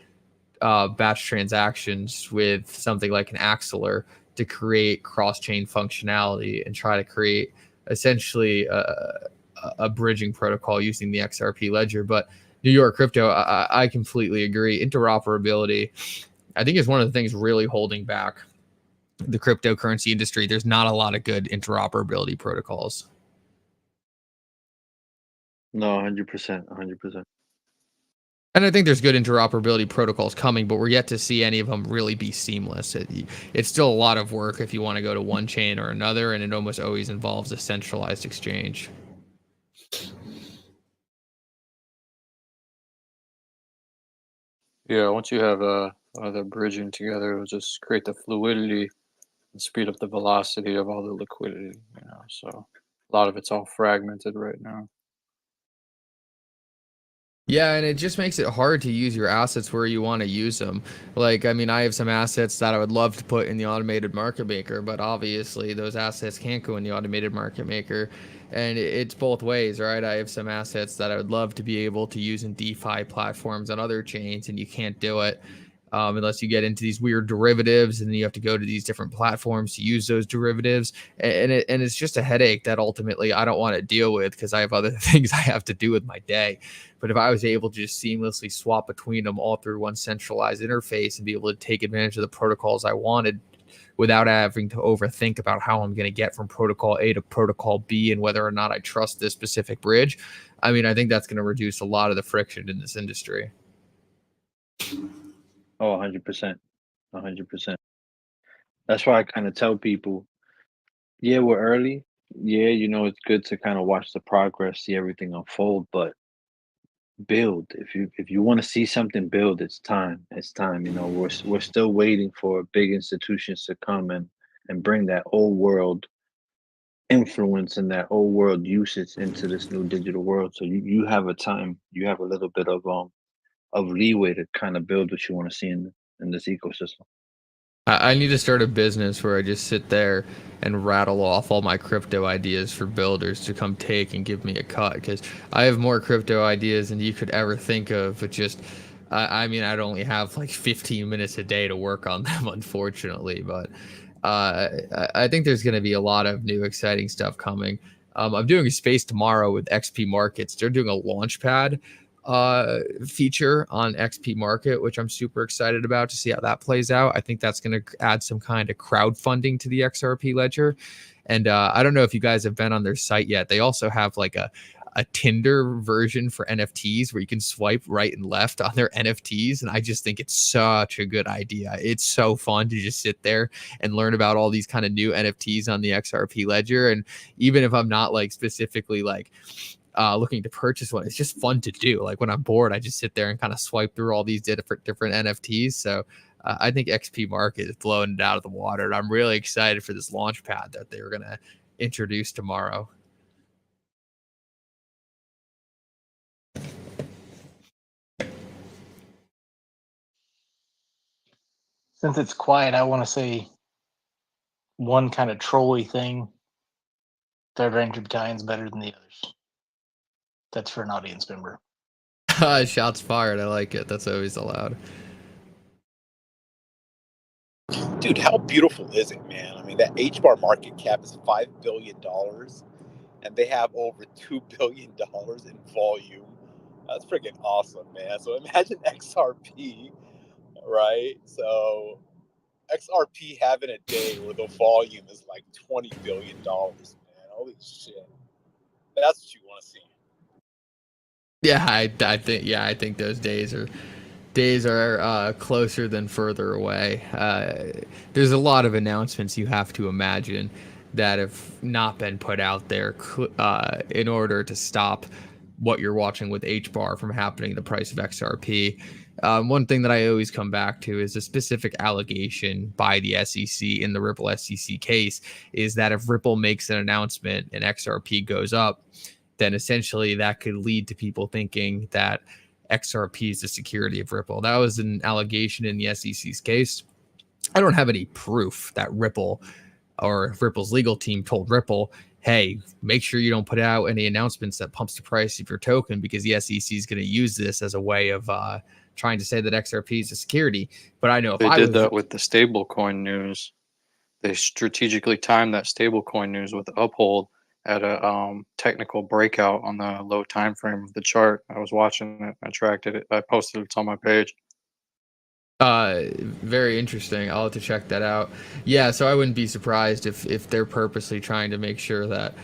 B: batch transactions with something like an Axeler to create cross-chain functionality and try to create essentially a bridging protocol using the XRP ledger. But New York Crypto, I completely agree. Interoperability, I think, is one of the things really holding back the cryptocurrency industry. There's not a lot of good interoperability protocols.
H: no, 100%, 100%.
B: And I think there's good interoperability protocols coming, but we're yet to see any of them really be seamless. It's still a lot of work if you want to go to one chain or another, and it almost always involves a centralized exchange.
F: Yeah, once you have the bridging together, it'll just create the fluidity and speed up the velocity of all the liquidity. So a lot of it's all fragmented right now.
B: Yeah, and it just makes it hard to use your assets where you want to use them. Like, I mean, I have some assets that I would love to put in the automated market maker, but obviously those assets can't go in the automated market maker. And it's both ways, right? I have some assets that I would love to be able to use in DeFi platforms on other chains, and you can't do it. Unless you get into these weird derivatives, and then you have to go to these different platforms to use those derivatives, and it's just a headache that ultimately I don't want to deal with because I have other things I have to do with my day. But if I was able to just seamlessly swap between them all through one centralized interface and be able to take advantage of the protocols I wanted without having to overthink about how I'm going to get from protocol A to protocol B and whether or not I trust this specific bridge, I mean, I think that's going to reduce a lot of the friction in this industry.
H: Oh, 100%, 100%. That's why I kind of tell people, yeah, we're early. Yeah, it's good to kind of watch the progress, see everything unfold, but build. If you want to see something build, it's time. It's time. We're still waiting for big institutions to come and bring that old world influence and that old world usage into this new digital world. So you have a time, you have a little bit of leeway to kind of build what you want to see in this ecosystem.
B: I need to start a business where I just sit there and rattle off all my crypto ideas for builders to come take and give me a cut, because I have more crypto ideas than you could ever think of. But just, I mean, I'd only have like 15 minutes a day to work on them, unfortunately. But I think there's going to be a lot of new exciting stuff coming. I'm doing a space tomorrow with XP Markets. They're doing a launch pad feature on XP Market, which I'm super excited about to see how that plays out. I think that's going to add some kind of crowdfunding to the XRP ledger. And I don't know if you guys have been on their site yet. They also have like a Tinder version for NFTs where you can swipe right and left on their NFTs. And I just think it's such a good idea. It's so fun to just sit there and learn about all these kind of new NFTs on the XRP ledger. And even if I'm not like specifically like looking to purchase one, it's just fun to do. Like when I'm bored, I just sit there and kind of swipe through all these different NFTs. So I think XP Market is blowing it out of the water. And I'm really excited for this launch pad that they're going to introduce tomorrow.
E: Since it's quiet, I want to say one kind of trolly thing. Third ranked Gaian's better than the others. That's for an audience member.
B: Shots fired. I like it. That's always allowed.
G: Dude, how beautiful is it, man? I mean, that H-bar market cap is $5 billion, and they have over $2 billion in volume. That's freaking awesome, man. So imagine XRP, right? So XRP having a day where the volume is like $20 billion, man. Holy shit. That's what you want to see.
B: Yeah, I think those days are closer than further away. There's a lot of announcements you have to imagine that have not been put out there in order to stop what you're watching with HBAR from happening in the price of XRP. One thing that I always come back to is a specific allegation by the SEC in the Ripple SEC case is that if Ripple makes an announcement and XRP goes up, then essentially that could lead to people thinking that XRP is the security of Ripple. That was an allegation in the SEC's case. I don't have any proof that Ripple or Ripple's legal team told Ripple, hey, make sure you don't put out any announcements that pumps the price of your token, because the SEC is going to use this as a way of trying to say that XRP is a security. But I know if
F: They
B: I
F: did
B: was
F: that with the stablecoin news. They strategically timed that stablecoin news with Uphold at a technical breakout on the low time frame of the chart. I was watching it. I tracked it. I posted it on my page.
B: Very interesting. I'll have to check that out. Yeah, so I wouldn't be surprised if they're purposely trying to make sure that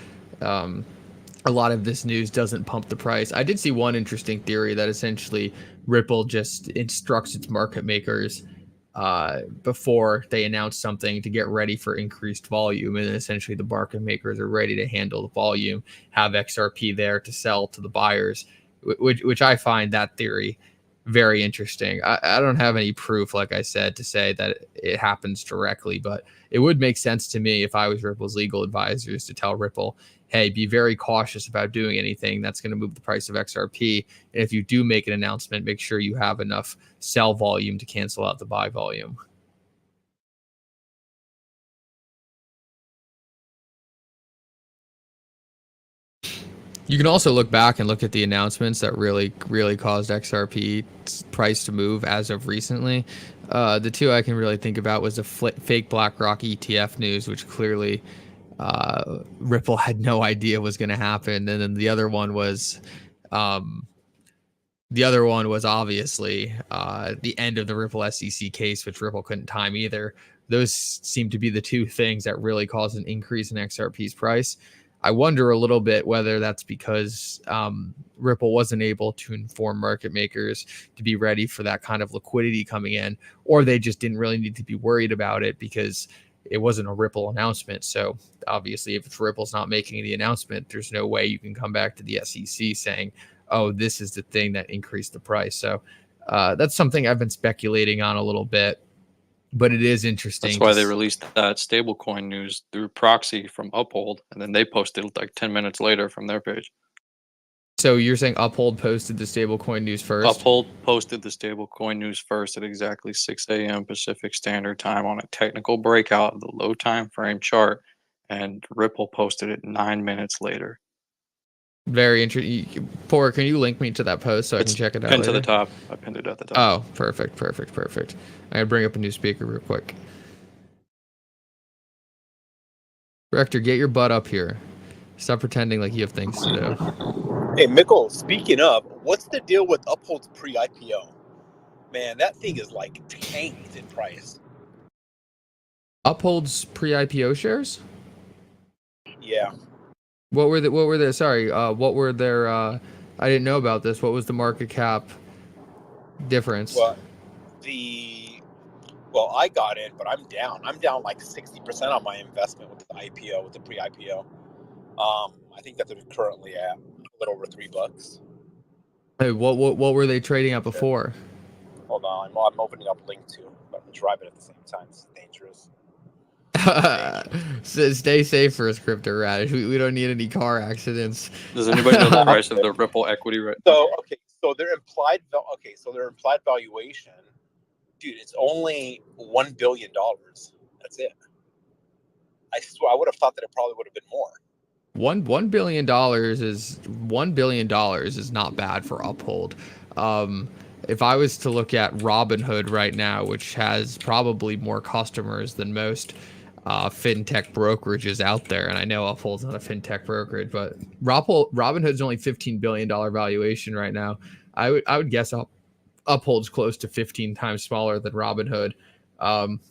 B: a lot of this news doesn't pump the price. I did see one interesting theory that essentially Ripple just instructs its market makers before they announce something to get ready for increased volume, and then essentially the market makers are ready to handle the volume, have XRP there to sell to the buyers, which I find that theory very interesting. I don't have any proof, like I said, to say that it happens directly, but it would make sense to me if I was Ripple's legal advisors to tell Ripple, hey, be very cautious about doing anything that's going to move the price of XRP. And if you do make an announcement, make sure you have enough sell volume to cancel out the buy volume. You can also look back and look at the announcements that really caused XRP price to move as of recently. The two I can really think about was the fake BlackRock ETF news, which clearly Ripple had no idea was going to happen, and then the other one was obviously the end of the Ripple SEC case, which Ripple couldn't time either. Those seem to be the two things that really caused an increase in XRP's price. I wonder a little bit whether that's because Ripple wasn't able to inform market makers to be ready for that kind of liquidity coming in, or they just didn't really need to be worried about it because it wasn't a Ripple announcement. So obviously, if Ripple's not making the announcement, there's no way you can come back to the SEC saying, oh, this is the thing that increased the price. So that's something I've been speculating on a little bit. But it is interesting.
F: That's why they released that stablecoin news through proxy from Uphold, and then they posted like 10 minutes later from their page.
B: So you're saying Uphold posted the stablecoin news first?
F: Uphold posted the stablecoin news first at exactly 6 a.m. Pacific Standard Time on a technical breakout of the low time frame chart, and Ripple posted it 9 minutes later.
B: Very interesting. Poor, can you link me to that post so I can check it out?
F: Pinned to the top. I pinned it at the top.
B: Oh, perfect. I gotta bring up a new speaker real quick. Rector, get your butt up here. Stop pretending like you have things to do.
G: Hey, Mikkel, speaking of, what's the deal with Uphold's pre-IPO? Man, that thing is like tanked in price.
B: Uphold's pre-IPO shares?
G: Yeah.
B: What were their what were their I didn't know about this. What was the market cap difference?
G: Well, I got in, but I'm down. I'm down like 60% on my investment with the IPO, with the pre-IPO. I think that they're currently at a little over $3.
B: Hey, what were they trading at before?
G: Hold on, I'm opening up link too, but I'm driving at the same time. It's dangerous.
B: So stay safe first, Crypto Radish. We don't need any car accidents.
F: Does anybody know the price of the Ripple equity right now?
G: So their implied valuation, dude, it's only $1 billion. That's it. I swear, I would have thought that it probably would have been more.
B: $1 billion is not bad for Uphold. If I was to look at Robinhood right now, which has probably more customers than most fintech brokerages out there, and I know Uphold's not a fintech brokerage, but Robinhood's only $15 billion valuation right now. I would guess Uphold's close to 15 times smaller than Robinhood.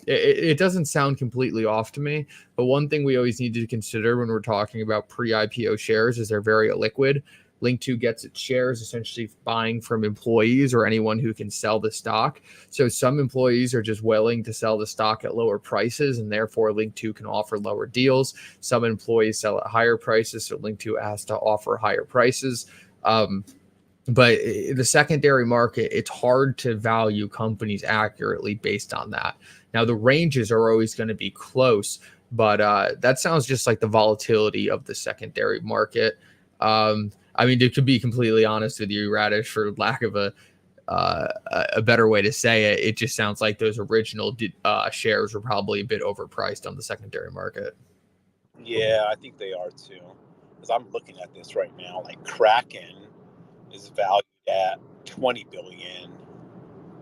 B: It doesn't sound completely off to me, but one thing we always need to consider when we're talking about pre-IPO shares is they're very illiquid. Link 2 gets its shares, essentially buying from employees or anyone who can sell the stock. So some employees are just willing to sell the stock at lower prices, and therefore Link 2 can offer lower deals. Some employees sell at higher prices, so Link 2 has to offer higher prices. But the secondary market, it's hard to value companies accurately based on that. Now, the ranges are always going to be close, but that sounds just like the volatility of the secondary market. I mean, to be completely honest with you, Radish, for lack of a better way to say it, it just sounds like those original shares were probably a bit overpriced on the secondary market.
G: Yeah, I think they are too. Because I'm looking at this right now, like Kraken is valued at 20 billion.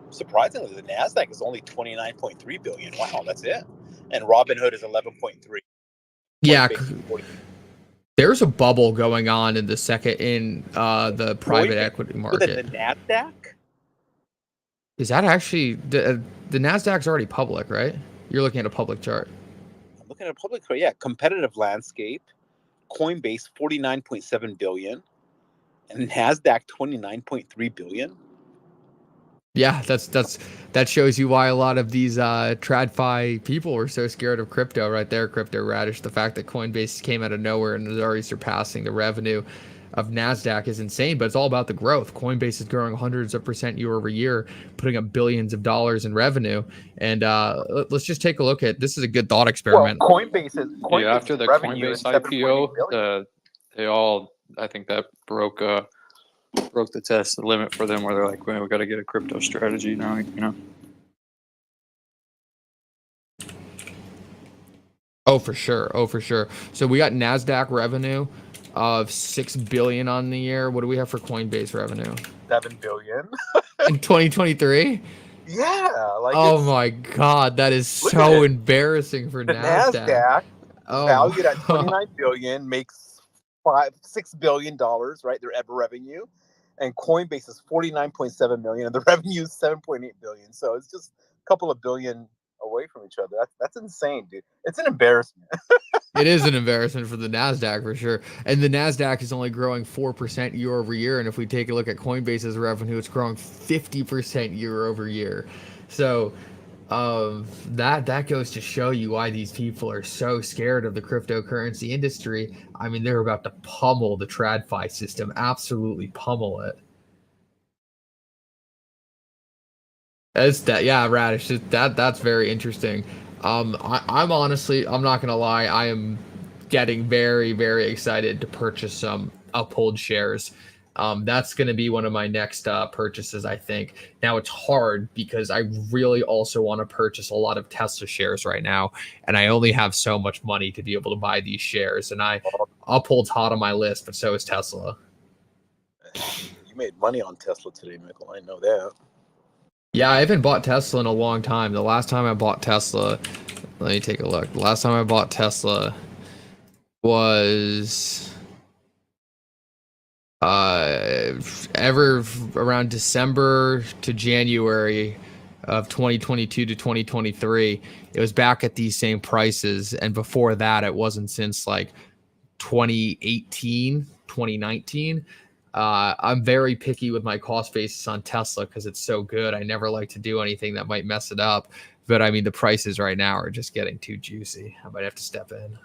G: Surprisingly, the Nasdaq is only 29.3 billion. Wow, that's it. And Robinhood is 11.3.
B: Yeah, there's a bubble going on in the private equity market.
G: The Nasdaq?
B: Is that actually the Nasdaq's already public, right? You're looking at a public chart.
G: I'm looking at a public chart. Yeah, competitive landscape. Coinbase 49.7 billion. And Nasdaq 29.3 billion.
B: Yeah, that shows you why a lot of these TradFi people were so scared of crypto right there, Crypto Radish. The fact that Coinbase came out of nowhere and is already surpassing the revenue of Nasdaq is insane, but it's all about the growth. Coinbase is growing hundreds of percent year over year, putting up billions of dollars in revenue. And let's just take a look at this. Is a good thought experiment.
G: Well, Coinbase
F: after the Coinbase IPO, they all, I think that broke the test limit for them, where they're like, well, we got to get a crypto strategy now, you know.
B: Oh, for sure. So we got Nasdaq revenue of $6 billion on the year. What do we have for Coinbase revenue?
G: 7 billion
B: in 2023.
G: Yeah, like,
B: oh my god, that is so embarrassing for Nasdaq.
G: Valued at 29 billion, makes $6 billion, right? Their ever revenue, and Coinbase is 49.7 million, and the revenue is 7.8 billion. So it's just a couple of billion away from each other. That's insane, dude. It's an embarrassment.
B: It is an embarrassment for the Nasdaq for sure. And the Nasdaq is only growing 4% year over year. And if we take a look at Coinbase's revenue, it's growing 50% year over year. So that goes to show you why these people are so scared of the cryptocurrency industry. I mean, they're about to pummel the TradFi system, absolutely pummel it. Yeah, Radish. That's very interesting. I'm honestly, I'm not gonna lie, I am getting very, very excited to purchase some Uphold shares. That's gonna be one of my next purchases, I think. Now it's hard because I really also want to purchase a lot of Tesla shares right now, and I only have so much money to be able to buy these shares. And Uphold's hot on my list, but so is Tesla.
G: You made money on Tesla today, Michael. I know that.
B: Yeah, I haven't bought Tesla in a long time. The last time I bought Tesla, let me take a look. The last time I bought Tesla was ever around December to January of 2022 to 2023. It was back at these same prices, and before that, it wasn't since like 2018, 2019. I'm very picky with my cost basis on Tesla because it's so good. I never like to do anything that might mess it up. But I mean, the prices right now are just getting too juicy. I might have to step in.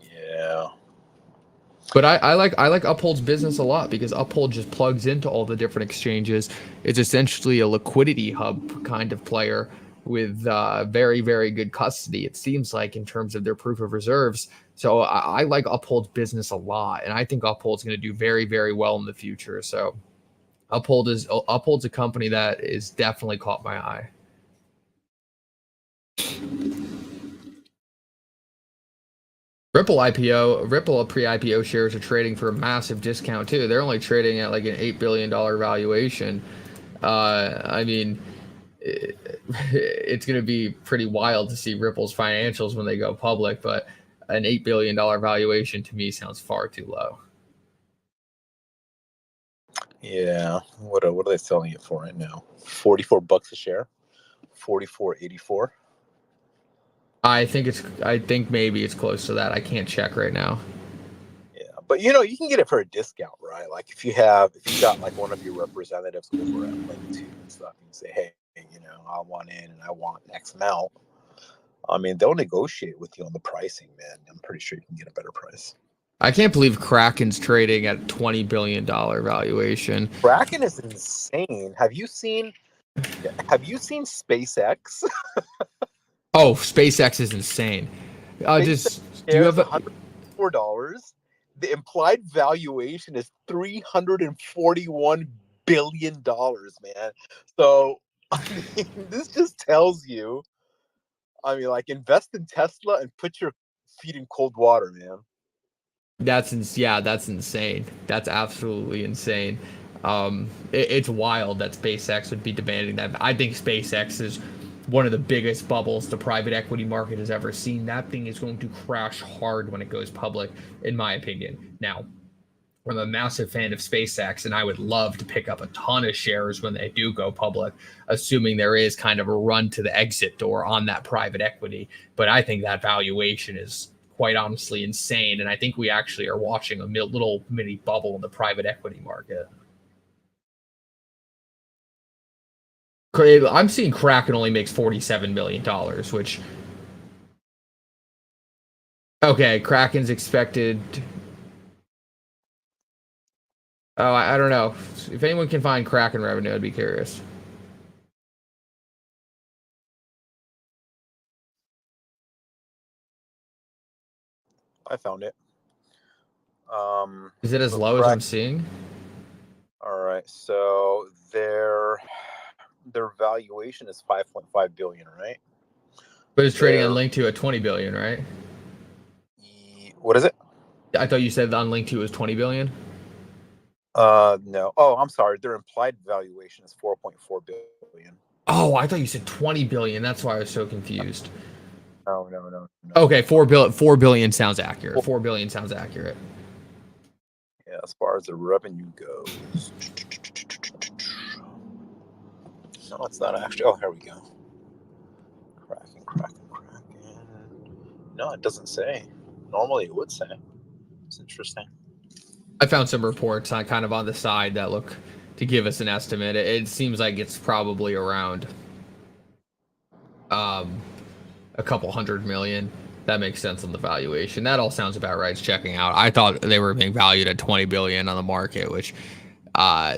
G: Yeah.
B: But I like Uphold's business a lot because Uphold just plugs into all the different exchanges. It's essentially a liquidity hub kind of player with very, very good custody, it seems like, in terms of their proof of reserves. So I like Uphold's business a lot, and I think Uphold's going to do very, very well in the future. So Uphold's a company that is definitely caught my eye. Ripple pre-IPO shares are trading for a massive discount too. They're only trading at like an $8 billion valuation. I mean, it's going to be pretty wild to see Ripple's financials when they go public, but an $8 billion valuation to me sounds far too low.
G: Yeah. What are they selling it for right now? $44 a share? 44.84.
B: I think maybe it's close to that. I can't check right now.
G: Yeah, But you can get it for a discount, right? Like if you got like one of your representatives over at Link 2 and stuff, and you say, hey, I want in and I want X amount. I mean, they'll negotiate with you on the pricing, man. I'm pretty sure you can get a better price.
B: I can't believe Kraken's trading at $20 billion valuation.
G: Kraken is insane. Have you seen SpaceX?
B: Oh, SpaceX is insane.
G: SpaceX
B: Do you have
G: $104? The implied valuation is $341 billion, man. So, I mean, this just tells you, like, invest in Tesla and put your feet in cold water, man.
B: That's insane. That's absolutely insane. It's wild that SpaceX would be demanding that. I think SpaceX is one of the biggest bubbles the private equity market has ever seen. That thing is going to crash hard when it goes public, in my opinion. Now, I'm a massive fan of SpaceX, and I would love to pick up a ton of shares when they do go public, assuming there is kind of a run to the exit door on that private equity. But I think that valuation is quite honestly insane, and I think we actually are watching a little mini bubble in the private equity market. I'm seeing Kraken only makes $47 million, which... Okay, Kraken's expected... Oh, I don't know. If anyone can find Kraken revenue, I'd be curious.
G: I found it.
B: Is it as low as I'm seeing?
G: All right, so their valuation is 5.5 billion, right?
B: But it's trading on Link 2 at 20 billion, right?
G: What is it?
B: I thought you said on Link 2 was 20 billion.
G: No. Oh, I'm sorry. Their implied valuation is 4.4 billion.
B: Oh, I thought you said 20 billion. That's why I was so confused.
G: No.
B: Okay, 4 billion sounds accurate. 4 billion sounds accurate.
G: Yeah, as far as the revenue goes. No, it's not actually. Oh, here we go. Kraken. No, it doesn't say. Normally it would say. It's interesting.
B: I found some reports on kind of on the side that look to give us an estimate. It seems like it's probably around a couple $100 million. That makes sense on the valuation. That all sounds about right. It's checking out. I thought they were being valued at 20 billion on the market, which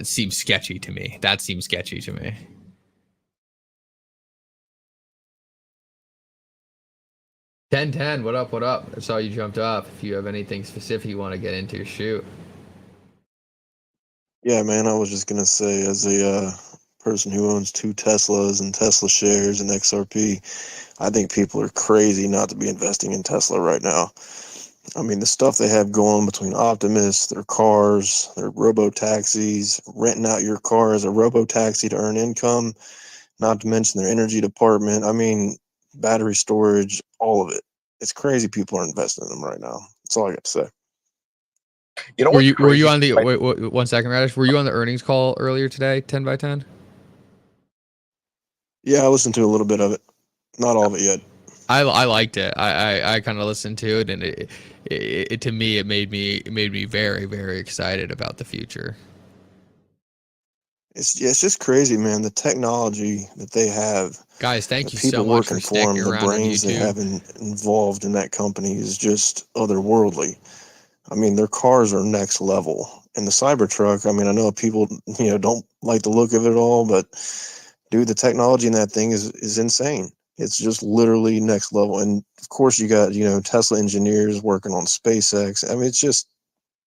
B: seems sketchy to me. That seems sketchy to me. $10.10, what up? I saw you jumped up. If you have anything specific you want to get into, shoot.
I: Yeah, man, I was just going to say, as a person who owns 2 Teslas and Tesla shares and XRP, I think people are crazy not to be investing in Tesla right now. I mean, the stuff they have going between Optimus, their cars, their robo-taxis, renting out your car as a robo-taxi to earn income, not to mention their energy department. I mean, battery storage, all of it. It's crazy people are investing in them right now. That's all I got to say.
B: Were you on the wait 1 second, Radish? Were you on the earnings call earlier today, 10 by 10?
I: Yeah, I listened to a little bit of it. Not all of it yet.
B: I liked it. I kind of listened to it, and it to me it made me very, very excited about the future.
I: It's just crazy, man. The technology that they have,
B: guys. Thank you
I: so much for sticking around. The brains they have involved in that company is just otherworldly. I mean, their cars are next level. And the Cybertruck, I mean, I know people, don't like the look of it all, but dude, the technology in that thing is insane. It's just literally next level. And of course you got, Tesla engineers working on SpaceX. I mean, it's just,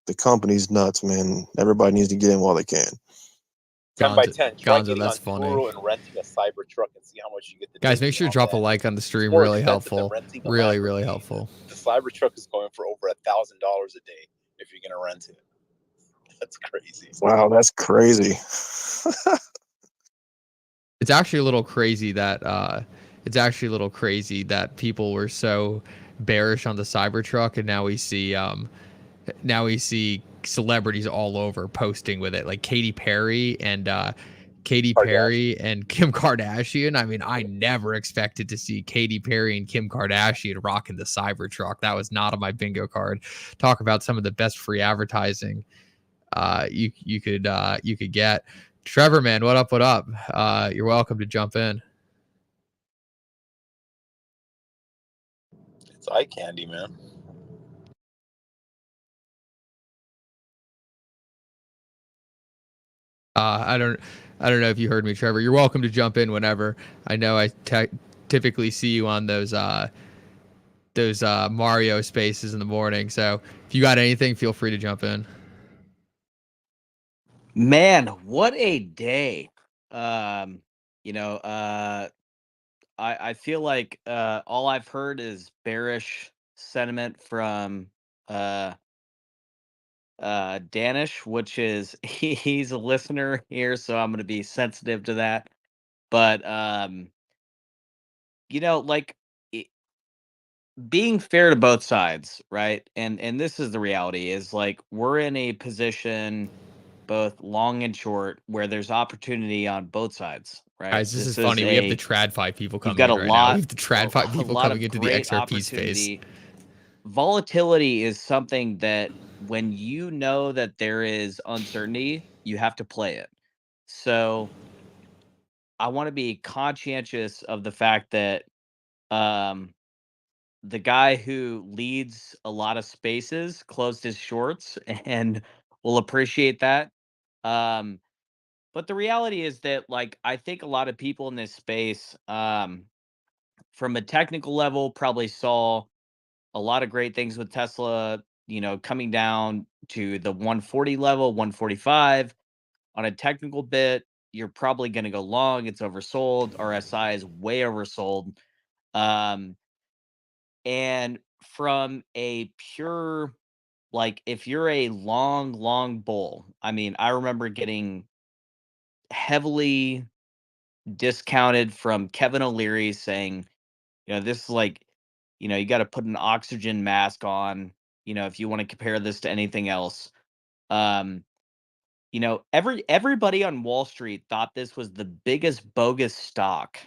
I: the company's nuts, man. Everybody needs to get in while they can.
G: 10 by 10. Try
B: Gonzo, that's
G: on
B: funny.
G: Turo and renting a Cybertruck and see how much you get.
B: Guys, make sure to drop a like on the stream. Really helpful. Really helpful.
G: The Cybertruck is going for over $1,000 a day if you're gonna rent it. That's crazy.
I: Wow, that's crazy.
B: It's actually a little crazy that people were so bearish on the Cybertruck, and now we see celebrities all over posting with it, like Katy Perry and Katy Perry and Kim Kardashian. I mean, I never expected to see Katy Perry and Kim Kardashian rocking the Cybertruck. That was not on my bingo card. Talk about some of the best free advertising you could get. Trevor, man, what up? What up? You're welcome to jump in.
G: It's eye candy, man.
B: I don't know if you heard me, Trevor. You're welcome to jump in whenever. I know I typically see you on those Mario spaces in the morning. So if you got anything, feel free to jump in.
J: Man, what a day. I feel like all I've heard is bearish sentiment from Danish, which is he's a listener here, so I'm gonna be sensitive to that. But like being fair to both sides, right? And this is the reality is like we're in a position both long and short where there's opportunity on both sides, right?
B: Guys, this is funny. We have the TradFi people
J: you've
B: coming
J: got
B: in
J: a
B: right now. We
J: lot
B: have the TradFi people
J: lot
B: coming
J: of
B: into the
J: great
B: XRP space.
J: opportunity. Volatility is something that when you know that there is uncertainty, you have to play it. So I want to be conscientious of the fact that the guy who leads a lot of spaces closed his shorts and will appreciate that. But the reality is that like I think a lot of people in this space from a technical level probably saw a lot of great things with Tesla, coming down to the 140 level, 145 on a technical bit. You're probably going to go long. It's oversold. RSI is way oversold. And from a pure, like, if you're a long bull, I mean, I remember getting heavily discounted from Kevin O'Leary saying, this is like, you got to put an oxygen mask on, if you want to compare this to anything else. Everybody on Wall Street thought this was the biggest bogus stock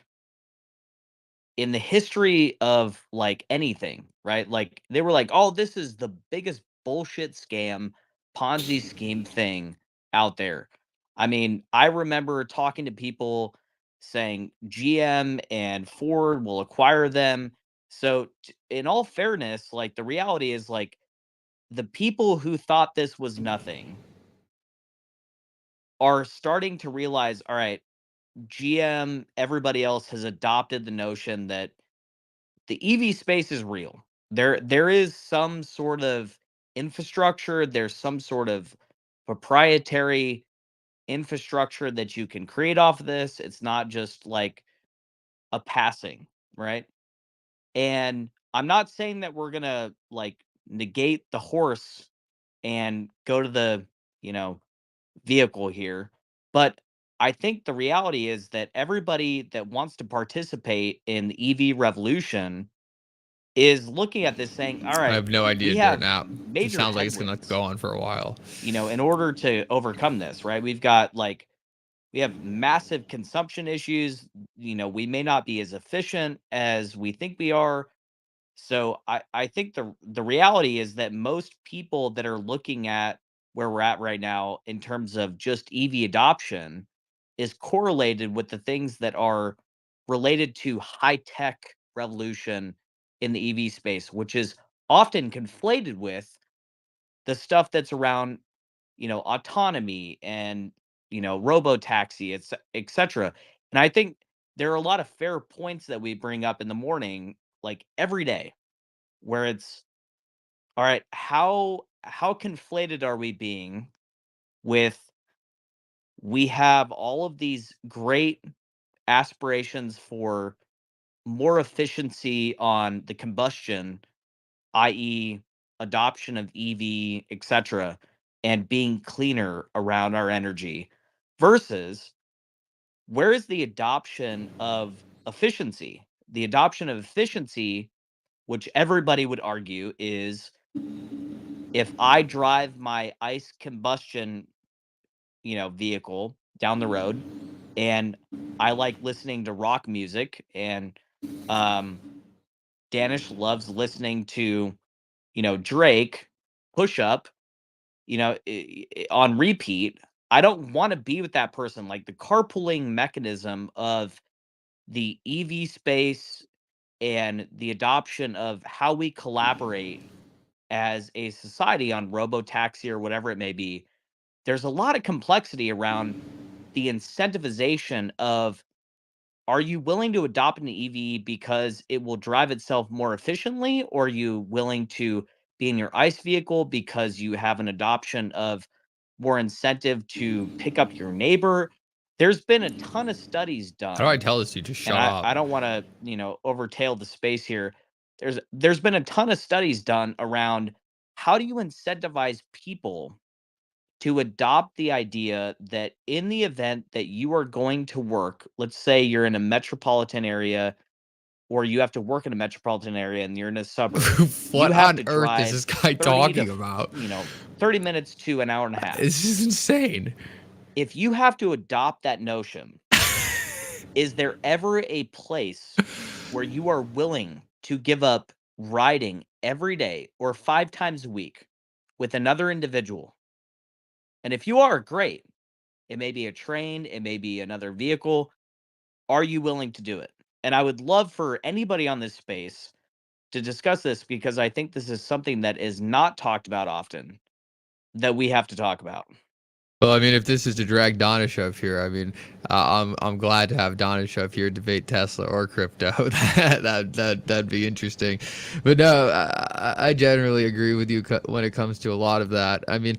J: in the history of like anything, right? Like they were like, "Oh, this is the biggest bullshit scam, Ponzi scheme thing out there." I mean, I remember talking to people saying GM and Ford will acquire them. So, in all fairness, like the reality is like the people who thought this was nothing are starting to realize, all right, GM, everybody else has adopted the notion that the EV space is real. There is some sort of infrastructure, there's some sort of proprietary infrastructure that you can create off of this. It's not just like a passing, right? And I'm not saying that we're going to like negate the horse and go to the, vehicle here, but I think the reality is that everybody that wants to participate in the EV revolution is looking at this saying, all
B: I
J: right,
B: have no idea
J: we
B: doing
J: have
B: that. It
J: major
B: sounds like it's going to
J: headwinds,
B: go on for a while.
J: in order to overcome this, right? We have massive consumption issues. We may not be as efficient as we think we are. So I think the reality is that most people that are looking at where we're at right now in terms of just EV adoption is correlated with the things that are related to high tech revolution in the EV space, which is often conflated with the stuff that's around, autonomy and, robo taxi, etc. And I think there are a lot of fair points that we bring up in the morning, like every day, where it's all right, how conflated are we being with we have all of these great aspirations for more efficiency on the combustion, i.e., adoption of EV, etc., and being cleaner around our energy, versus where is the adoption of efficiency? The adoption of efficiency, which everybody would argue is if I drive my ICE combustion, vehicle down the road, and I like listening to rock music, and Danish loves listening to, Drake, Push Up, on repeat. I don't want to be with that person. Like the carpooling mechanism of the EV space and the adoption of how we collaborate as a society on robo-taxi or whatever it may be. There's a lot of complexity around the incentivization of, are you willing to adopt an EV because it will drive itself more efficiently, or are you willing to be in your ICE vehicle because you have an adoption of more incentive to pick up your neighbor? There's been a ton of studies
B: How do I
J: done,
B: tell this dude to
J: and
B: shut
J: I,
B: up?
J: I don't want to, overtail the space here. There's been a ton of studies done around how do you incentivize people to adopt the idea that in the event that you are going to work, let's say you're in a metropolitan area or you have to work in a metropolitan area and you're in a suburb, you
B: What
J: have
B: on
J: to
B: earth is
J: drive
B: this guy
J: 30 to,
B: talking about?
J: 30 minutes to an hour and a half.
B: This is insane.
J: If you have to adopt that notion, is there ever a place where you are willing to give up riding every day or 5 times a week with another individual? And if you are, great. It may be a train, it may be another vehicle. Are you willing to do it? And I would love for anybody on this space to discuss this, because I think this is something that is not talked about often that we have to talk about.
B: Well, I mean, if this is to drag Donishov here, I mean, I'm glad to have Donishov here debate Tesla or crypto. That'd be interesting. But no, I generally agree with you when it comes to a lot of that. I mean,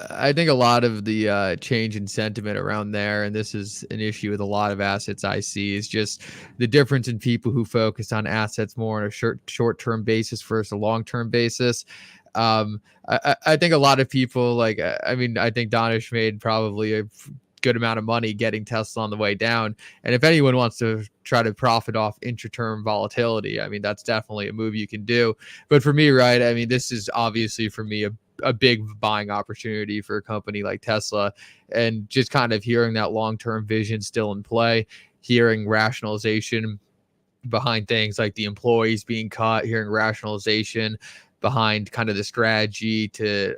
B: I think a lot of the change in sentiment around there, and this is an issue with a lot of assets I see, is just the difference in people who focus on assets more on a short-term basis versus a long-term basis. I think a lot of people like, I mean, I think Donish made probably a good amount of money getting Tesla on the way down. And if anyone wants to try to profit off intraterm volatility, I mean, that's definitely a move you can do. But for me, right, I mean, this is obviously for me a big buying opportunity for a company like Tesla, and just kind of hearing that long-term vision still in play, hearing rationalization behind things like the employees being cut, hearing rationalization behind kind of the strategy to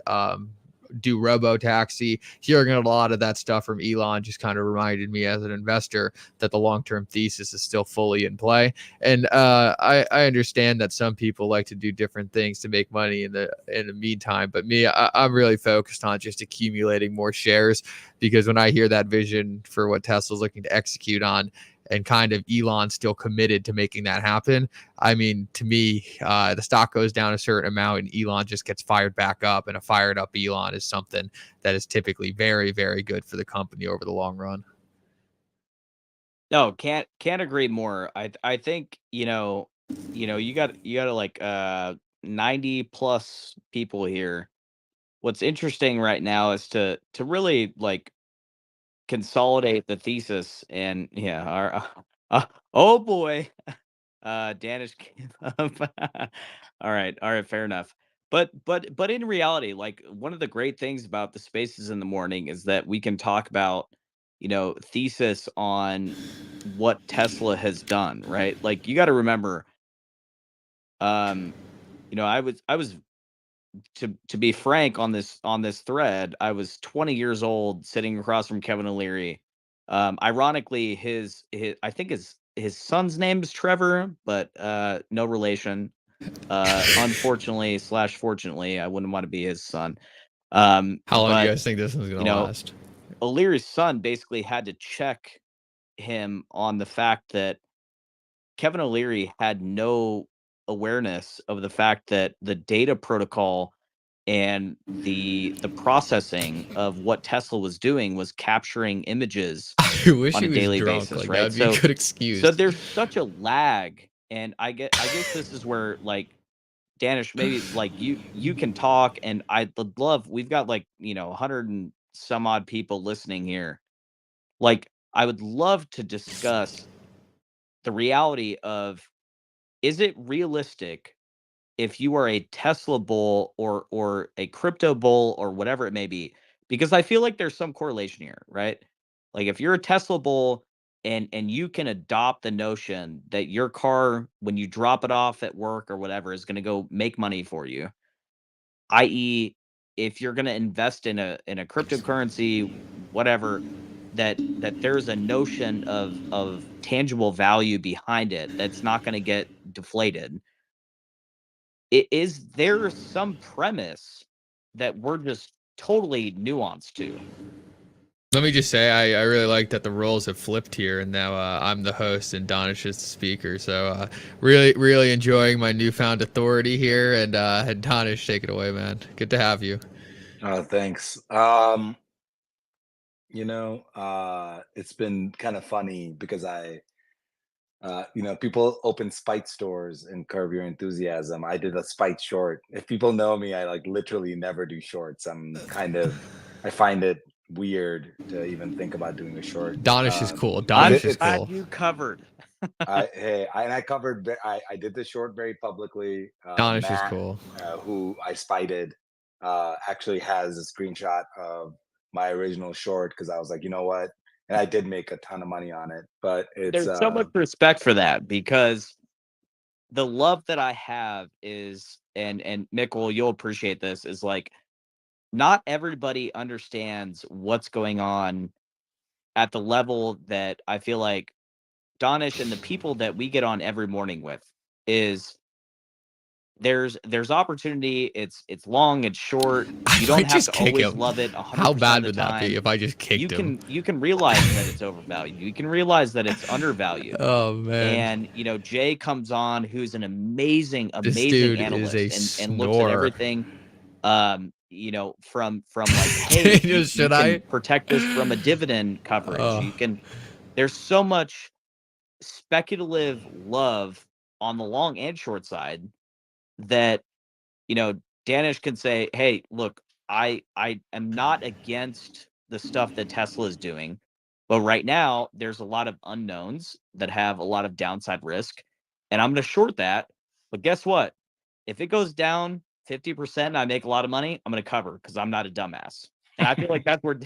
B: do robo-taxi, hearing a lot of that stuff from Elon just kind of reminded me as an investor that the long-term thesis is still fully in play. And I understand that some people like to do different things to make money in the meantime, but me, I'm really focused on just accumulating more shares, because when I hear that vision for what Tesla's looking to execute on, and kind of Elon still committed to making that happen, I mean, to me, the stock goes down a certain amount and Elon just gets fired back up. And a fired up Elon is something that is typically very, very good for the company over the long run.
J: No, can't agree more. I think, you got like 90 plus people here. What's interesting right now is to really like consolidate the thesis. And yeah, our oh boy, Danish came up. All right, fair enough. But in reality, like one of the great things about the spaces in the morning is that we can talk about, thesis on what Tesla has done, right? Like you got to remember, um, I was to be frank on this thread, I was 20 years old sitting across from Kevin O'Leary. Ironically, his I think his son's name is Trevor, but no relation. Unfortunately slash fortunately, I wouldn't want to be his son.
B: How long do you
J: But
B: guys think this one's
J: you
B: gonna
J: know,
B: last?
J: O'Leary's son basically had to check him on the fact that Kevin O'Leary had no awareness of the fact that the data protocol and the processing of what Tesla was doing was capturing images
B: I wish
J: on
B: he
J: a
B: was
J: daily
B: drunk.
J: basis,
B: Like that
J: right?
B: would be a
J: So
B: good excuse.
J: there's such a lag, and I guess this is where like Danish, maybe like you can talk, and I would love, we've got like 100 and some odd people listening here. Like I would love to discuss the reality of, is it realistic if you are a Tesla bull or a crypto bull or whatever it may be? Because I feel like there's some correlation here, right? Like if you're a Tesla bull, and you can adopt the notion that your car, when you drop it off at work or whatever, is going to go make money for you, i.e., if you're going to invest in a cryptocurrency, whatever, that there's a notion of tangible value behind it that's not going to get deflated. Is there some premise that we're just totally nuanced to?
B: Let me just say, I really like that the roles have flipped here, and now I'm the host and Donish is the speaker. So really enjoying my newfound authority here, and Donish, take it away, man. Good to have you.
K: Thanks. It's been kind of funny because people open spite stores and Curb Your Enthusiasm. I did a spite short. If people know me, I like literally never do shorts. I find it weird to even think about doing a short.
B: Donish is cool.
J: I'm
B: Donish is
J: glad
B: cool.
J: you covered.
K: I covered. I did the short very publicly.
B: Donish is
K: Matt,
B: cool.
K: who I spited, actually has a screenshot of my original short because I was like, you know what, and I did make a ton of money on it. But it's
J: There's so much respect for that, because the love that I have is, and Mikkel, you'll appreciate this, is like, not everybody understands what's going on at the level that I feel like Donish and the people that we get on every morning with is there's opportunity. It's long, it's short. You don't have to always love it 100%
B: How bad
J: of the
B: would that be
J: time.
B: if I just kicked him?
J: You can realize that it's overvalued. You can realize that it's undervalued.
B: Oh man.
J: And Jay comes on, who's an amazing
B: This dude
J: analyst,
B: is a
J: and looks at
B: snorer.
J: everything from like, hey,
B: Daniel,
J: you can protect this from a dividend coverage. You can, there's so much speculative love on the long and short side that Danish can say, hey, look, I am not against the stuff that Tesla is doing, but right now there's a lot of unknowns that have a lot of downside risk, and I'm going to short that. But guess what? If it goes down 50% and I make a lot of money, I'm going to cover because I'm not a dumbass. And I feel like that's where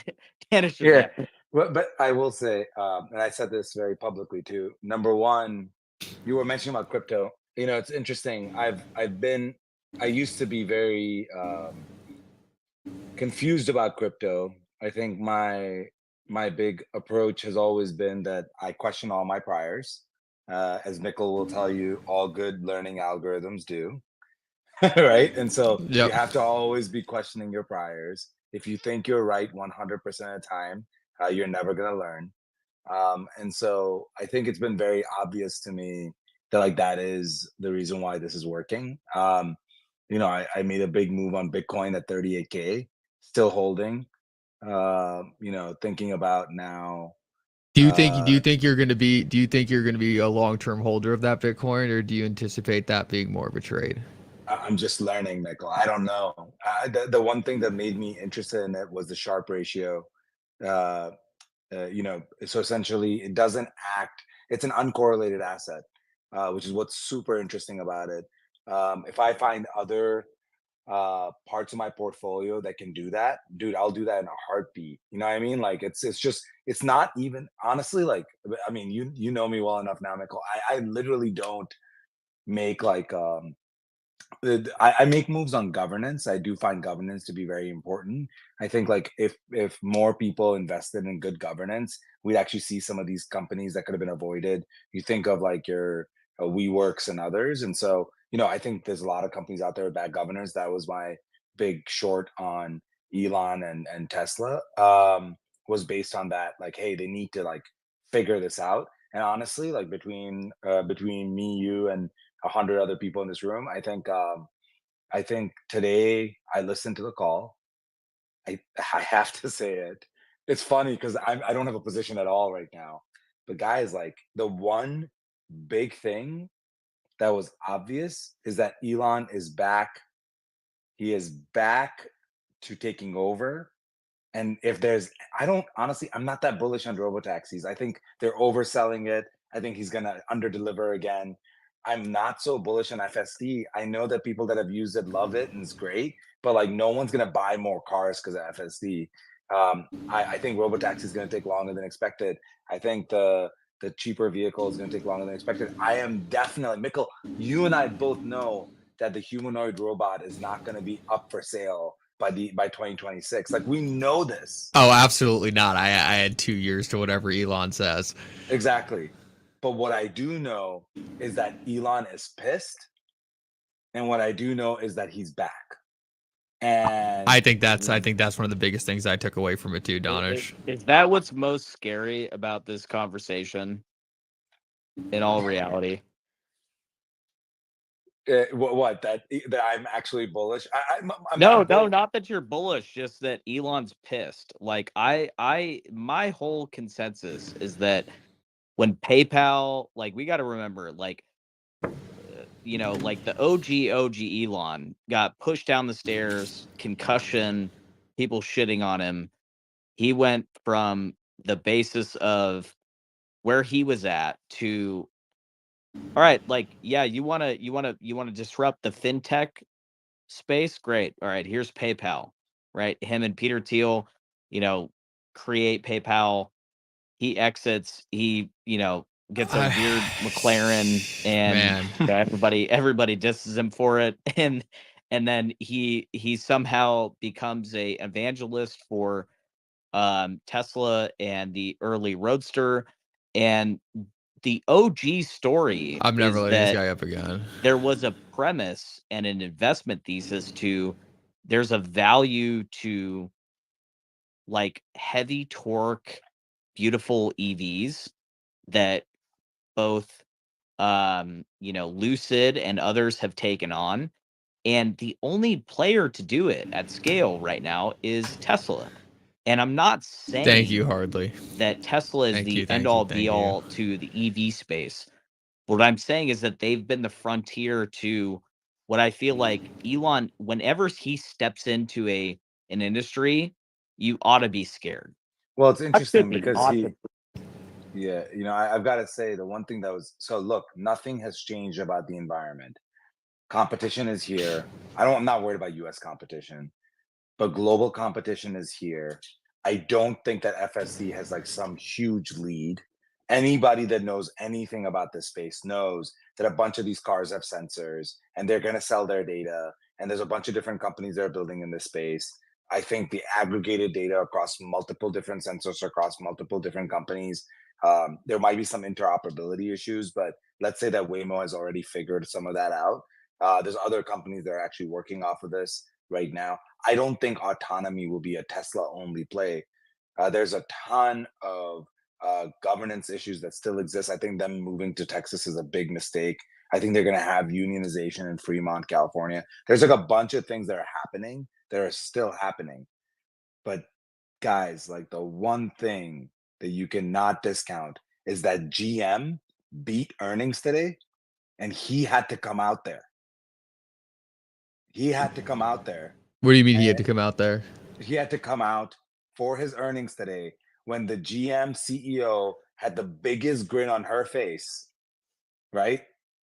J: Danish is at.
K: But I will say, and I said this very publicly too. Number one, you were mentioning about crypto. It's interesting. I used to be very confused about crypto. I think my big approach has always been that I question all my priors. As Mikkel will tell you, all good learning algorithms do. Right? And so you have to always be questioning your priors. If you think you're right 100% of the time, you're never going to learn. And so I think it's been very obvious to me that that is the reason why this is working. I made a big move on Bitcoin at 38K, still holding. Thinking about now.
B: Do you think you're going to be a long-term holder of that Bitcoin, or do you anticipate that being more of a trade?
K: I'm just learning, Michael. I don't know. The one thing that made me interested in it was the Sharpe ratio. So essentially it doesn't act, it's an uncorrelated asset, which is what's super interesting about it. If I find other parts of my portfolio that can do that, dude, I'll do that in a heartbeat. You know what I mean? Like it's not even, honestly, I mean, you know me well enough now, Michael. I literally don't make I make moves on governance. I do find governance to be very important. I think if more people invested in good governance, we'd actually see some of these companies that could have been avoided. You think of your WeWorks and others, and so I think there's a lot of companies out there with bad governance. That was my big short on Elon and Tesla. Was based on that. Hey, they need to figure this out. And honestly, between me, you, and 100 other people in this room, I think today I listened to the call. I have to say it. It's funny because I don't have a position at all right now. But guys, the one big thing that was obvious is that Elon is back. He is back to taking over. And I'm not that bullish on robotaxis. I think they're overselling it. I think he's going to underdeliver again. I'm not so bullish on FSD. I know that people that have used it love it and it's great, but no one's going to buy more cars because of FSD. I think robotaxi is going to take longer than expected. I think the the cheaper vehicle is going to take longer than expected. I am definitely, Mikkel, you and I both know that the humanoid robot is not going to be up for sale by 2026. Like, we know this.
B: Oh, absolutely not. I had 2 years to whatever Elon says.
K: Exactly. But what I do know is that Elon is pissed. And what I do know is that he's back. And
B: I think that's one of the biggest things I took away from it too, Donish.
J: Is that what's most scary about this conversation? In all reality,
K: what that I'm actually bullish. I'm
J: no,
K: not bullish.
J: not that you're bullish, just that Elon's pissed. Like my whole consensus is that when PayPal, like, we got to remember, like, like the OG Elon got pushed down the stairs, concussion, people shitting on him. He went from the basis of where he was at to, all right, like, yeah, you want to disrupt the fintech space? Great. All right, here's PayPal, right? Him and Peter Thiel, create PayPal. He exits, he, gets a weird McLaren, and everybody disses him for it. And then he somehow becomes a evangelist for Tesla and the early Roadster. And the OG story
B: I'm never
J: is
B: letting this
J: that
B: guy up again.
J: there was a premise and an investment thesis to, there's a value to, like, heavy torque, beautiful EVs that both Lucid and others have taken on. And the only player to do it at scale right now is Tesla. And I'm not saying
B: Thank you, Hardly.
J: that Tesla is the end all be all to the EV space. What I'm saying is that they've been the frontier to what I feel like Elon, whenever he steps into an industry, you ought to be scared.
K: Well, it's interesting because I've got to say, the one thing that was, so look, nothing has changed about the environment. Competition is here. I'm not worried about US competition, but global competition is here. I don't think that FSD has like some huge lead. Anybody that knows anything about this space knows that a bunch of these cars have sensors and they're going to sell their data. And there's a bunch of different companies that are building in this space. I think the aggregated data across multiple different sensors, across multiple different companies, there might be some interoperability issues, but let's say that Waymo has already figured some of that out. There's other companies that are actually working off of this right now. I don't think autonomy will be a Tesla only play. There's a ton of governance issues that still exist. I think them moving to Texas is a big mistake. I think they're going to have unionization in Fremont, California. There's like a bunch of things that are happening that are still happening. But guys, like, the one thing that you cannot discount is that GM beat earnings today, and he had to come out there. He had to come out there.
B: What do you mean he had to come out there?
K: He had to come out for his earnings today when the GM CEO had the biggest grin on her face, right?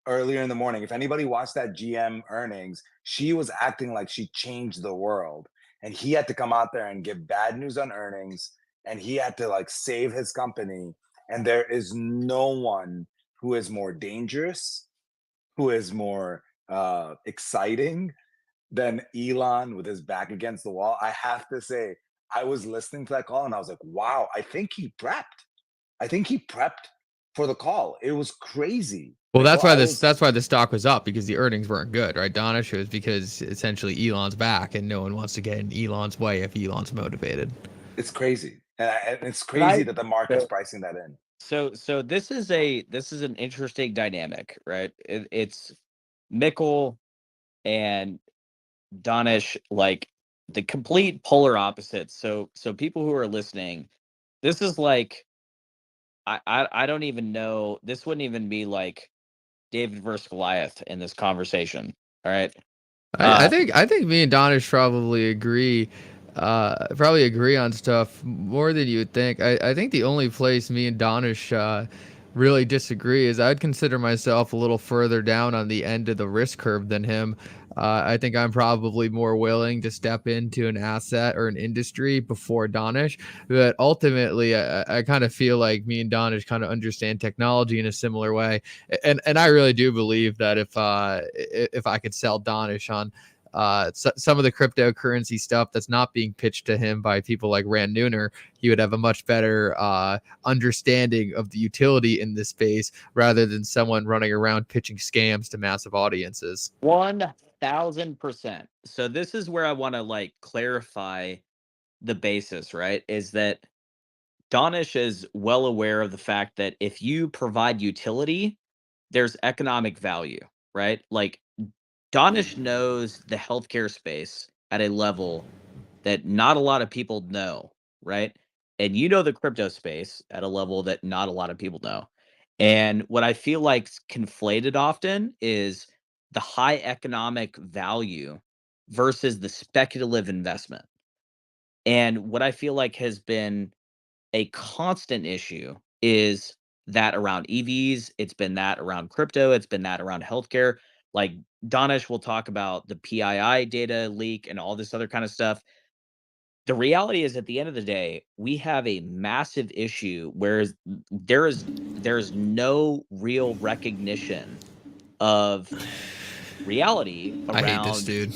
K: Earlier in the morning. If anybody watched that GM earnings, she was acting like she changed the world. And he had to come out there and give bad news on earnings. And he had to like save his company. And there is no one who is more dangerous, who is more exciting than Elon with his back against the wall. I have to say, I was listening to that call and I was like, wow, I think he prepped. I think he prepped for the call. It was crazy.
B: Well, that's why the stock was up, because the earnings weren't good, right, Donish? It was because essentially Elon's back, and no one wants to get in Elon's way if Elon's motivated.
K: It's crazy, and it's crazy that the market's pricing that in.
J: So this is an interesting dynamic, right? It's Mikkel and Donish, like, the complete polar opposites. So people who are listening, this is like, I don't even know. This wouldn't even be like David versus Goliath in this conversation. All right.
B: I think me and Donish probably agree on stuff more than you would think. I think the only place me and Donish really disagree is I'd consider myself a little further down on the end of the risk curve than him. I think I'm probably more willing to step into an asset or an industry before Donish, but ultimately, I kind of feel like me and Donish kind of understand technology in a similar way, and I really do believe that if I could sell Donish on some of the cryptocurrency stuff that's not being pitched to him by people like Rand Nooner, he would have a much better understanding of the utility in this space rather than someone running around pitching scams to massive audiences.
J: 1000%. So this is where I want to like clarify the basis, right? Is that Donish is well aware of the fact that if you provide utility, there's economic value, right? Like Donish knows the healthcare space at a level that not a lot of people know, right? And you know the crypto space at a level that not a lot of people know. And what I feel like's conflated often is the high economic value versus the speculative investment. And what I feel like has been a constant issue is that around EVs, it's been that around crypto, it's been that around healthcare. Like Donish will talk about the PII data leak and all this other kind of stuff. The reality is at the end of the day, we have a massive issue where there's no real recognition of reality
B: I hate this
J: around
B: dude.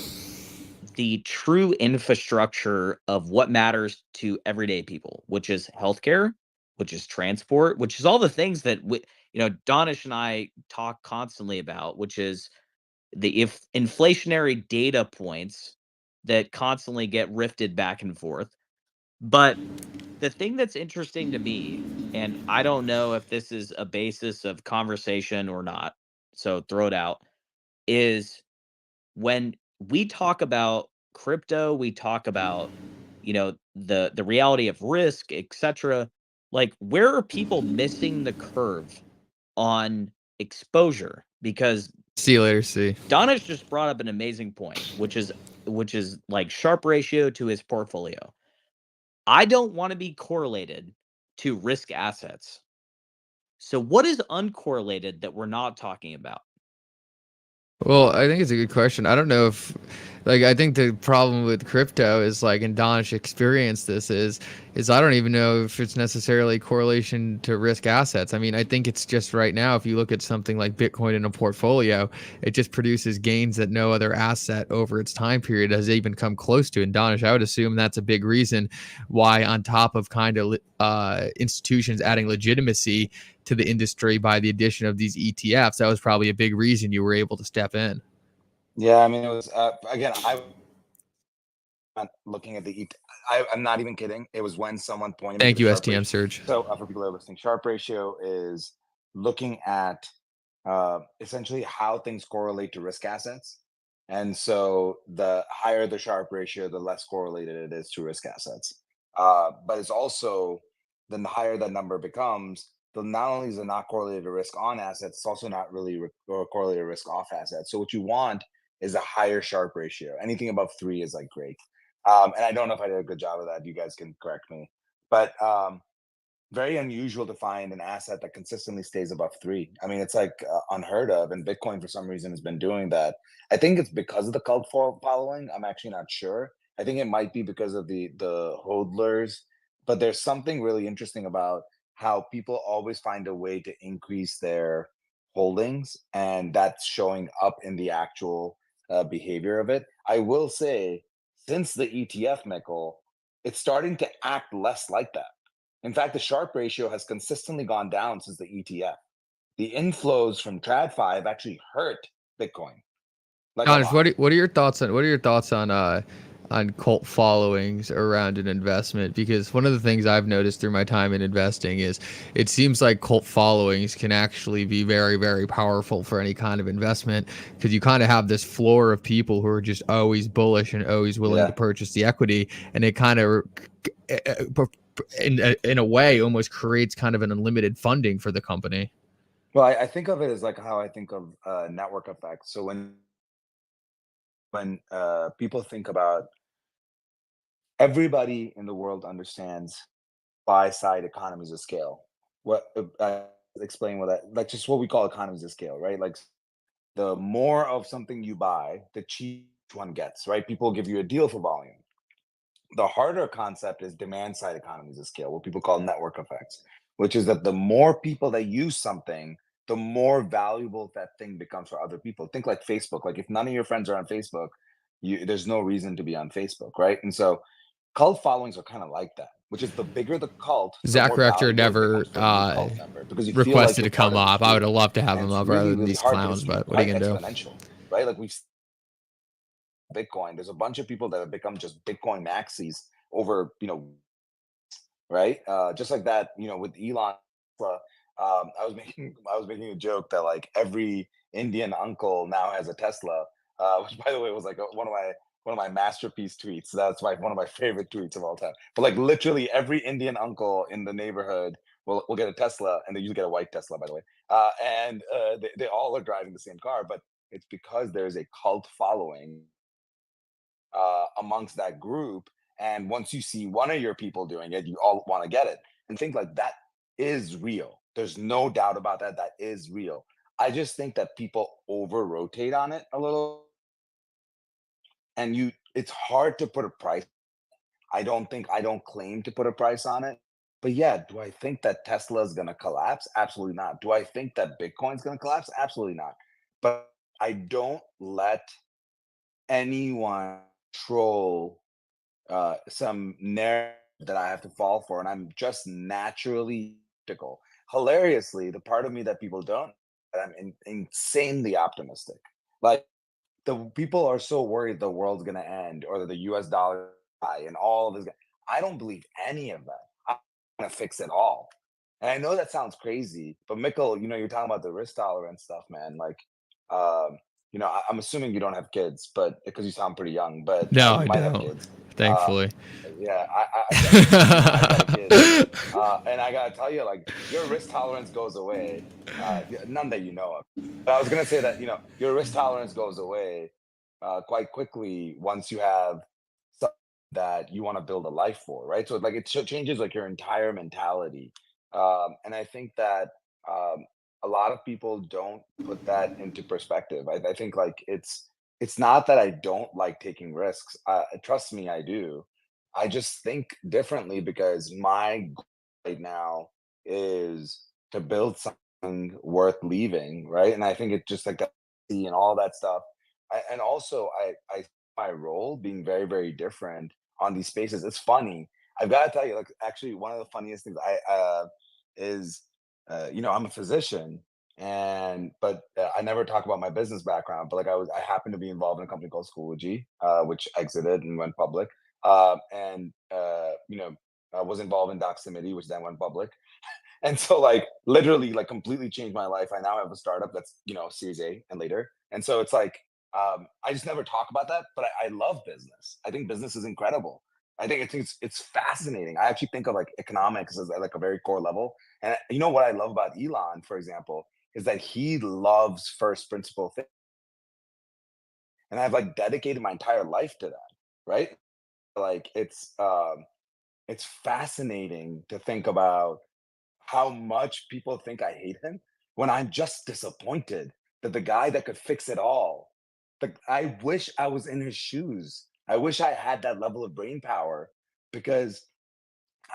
J: the true infrastructure of what matters to everyday people, which is healthcare, which is transport, which is all the things that Donish and I talk constantly about, which is the if inflationary data points that constantly get rifted back and forth. But the thing that's interesting to me, and I don't know if this is a basis of conversation or not, so throw it out, is when we talk about crypto, we talk about, the reality of risk, etc. Like, where are people missing the curve on exposure? Because
B: See you later, C.
J: Donish just brought up an amazing point, which is like Sharpe ratio to his portfolio. I don't want to be correlated to risk assets. So what is uncorrelated that we're not talking about?
B: Well, I think it's a good question. I don't know if, like, I think the problem with crypto is like, and Donish experienced this is I don't even know if it's necessarily correlation to risk assets. I mean, I think it's just right now, if you look at something like Bitcoin in a portfolio, it just produces gains that no other asset over its time period has even come close to. And Donish, I would assume that's a big reason why, on top of kind of institutions adding legitimacy to the industry by the addition of these ETFs, that was probably a big reason you were able to step in.
K: Yeah, I mean, it was again. I'm looking at the I'm not even kidding. It was when someone pointed me to
B: Thank
K: the
B: you,
K: Sharpe
B: STM
K: ratio.
B: Surge.
K: So for people that are listening, Sharpe ratio is looking at essentially how things correlate to risk assets. And so the higher the Sharpe ratio, the less correlated it is to risk assets. But it's also, then the higher that number becomes, the not only is it not correlated to risk on assets, it's also not really correlated to risk off assets. So what you want is a higher Sharpe ratio. Anything above 3 is like great. And I don't know if I did a good job of that. You guys can correct me. But very unusual to find an asset that consistently stays above 3. I mean, it's like unheard of. And Bitcoin, for some reason, has been doing that. I think it's because of the cult following. I'm actually not sure. I think it might be because of the hodlers. But there's something really interesting about how people always find a way to increase their holdings, and that's showing up in the actual behavior of it. I will say, since the ETF, Mikkel, it's starting to act less like that. In fact, the Sharpe ratio has consistently gone down since the ETF. The inflows from TradFi have actually hurt Bitcoin, like a
B: Donish,
K: lot.
B: what are your thoughts on cult followings around an investment? Because one of the things I've noticed through my time in investing is it seems like cult followings can actually be very, very powerful for any kind of investment, because you kind of have this floor of people who are just always bullish and always willing to
K: Yeah.
B: purchase the equity, and it kind of in a way almost creates kind of an unlimited funding for the company.
K: Well, I think of it as like how I think of network effects. So when people think about, everybody in the world understands buy side economies of scale. What explain what that, like, just what we call economies of scale, right? Like the more of something you buy, the cheap one gets, right? People give you a deal for volume. The harder concept is demand side economies of scale, what people call network effects, which is that the more people that use something, the more valuable that thing becomes for other people. Think like Facebook. Like if none of your friends are on Facebook, there's no reason to be on Facebook, right? And so cult followings are kind of like that, which is the bigger the cult, the
B: Zach
K: more
B: Rector
K: valuable it
B: never
K: becomes to be a cult member because you feel like
B: requested
K: you're
B: to
K: part
B: come
K: of this
B: up. I would
K: group.
B: have loved to have
K: And
B: him
K: it's
B: up
K: really,
B: rather than
K: really
B: these
K: hard, but
B: clowns,
K: it's
B: but what are you
K: quite
B: gonna do?
K: exponential, right? Like we've Bitcoin, there's a bunch of people that have become just Bitcoin maxis over, right? Just like that, with Elon. I was making a joke that like every Indian uncle now has a Tesla, which by the way was like one of my masterpiece tweets. That's one of my favorite tweets of all time. But like literally every Indian uncle in the neighborhood will get a Tesla, and they usually get a white Tesla, by the way. And they all are driving the same car, but it's because there's a cult following amongst that group. And once you see one of your people doing it, you all want to get it. And think like that is real. There's no doubt about that. That is real. I just think that people over rotate on it a little. And it's hard to put a price. I don't claim to put a price on it. But yeah, do I think that Tesla is going to collapse? Absolutely not. Do I think that Bitcoin's going to collapse? Absolutely not. But I don't let anyone troll some narrative that I have to fall for, and I'm just naturally skeptical. Hilariously, the part of me that people don't, that I'm insanely optimistic. Like the people are so worried the world's gonna end or that the U.S. dollar high and all of this. I don't believe any of that. I'm gonna fix it all. And I know that sounds crazy, but Mikkel, you're talking about the risk tolerance stuff, man. Like, I'm assuming you don't have kids, but because you sound pretty young, but
B: No,
K: you
B: I
K: might have
B: don't.
K: kids. Uh,
B: Thankfully.
K: yeah, I've got a kid, and I gotta tell you, like your risk tolerance goes away. None that you know of. But I was gonna say that your risk tolerance goes away quite quickly once you have something that you want to build a life for, right? So like it changes like your entire mentality, and I think that um, a lot of people don't put that into perspective. I think like it's not that I don't like taking risks. Trust me, I do. I just think differently because my goal right now is to build something worth leaving, right? And I think it's just like that and all that stuff. And also, I my role being very, very different on these spaces. It's funny. I've got to tell you, like, actually, one of the funniest things is, I'm a physician, but I never talk about my business background. But like, I happened to be involved in a company called Schoology, which exited and went public, and I was involved in Doximity, which then went public. And so like literally like completely changed my life. I now have a startup that's, Series A and later. And so it's like I just never talk about that, but I love business. I think business is incredible. I think it's fascinating. I actually think of like economics as like a very core level. And you know what I love about Elon, for example, is that he loves first principle things. And I've like dedicated my entire life to that, right? Like it's fascinating to think about how much people think I hate him when I'm just disappointed that the guy that could fix it all. I wish I was in his shoes. I wish I had that level of brain power because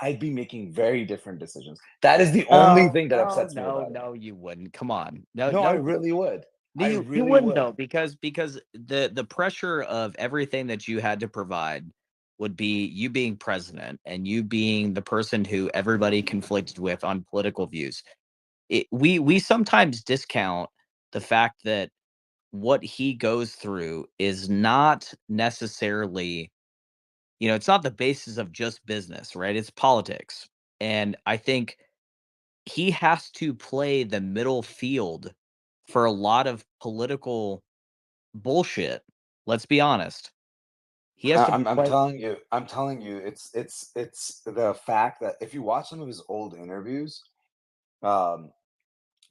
K: I'd be making very different decisions. That is the only
J: No,
K: thing that
J: no,
K: upsets me
J: no,
K: about it.
J: no, you wouldn't. Come on. No,
K: No, I
J: no,
K: really would. I
J: you
K: really
J: wouldn't
K: would.
J: though, because the pressure of everything that you had to provide would be you being president and you being the person who everybody conflicted with on political views. We sometimes discount the fact that what he goes through is not necessarily, it's not the basis of just business, right? It's politics. And I think he has to play the middle field for a lot of political bullshit. Let's be honest. He has
K: I-
J: to
K: I'm I'm
J: play.
K: telling you, it's the fact that if you watch some of his old interviews, um,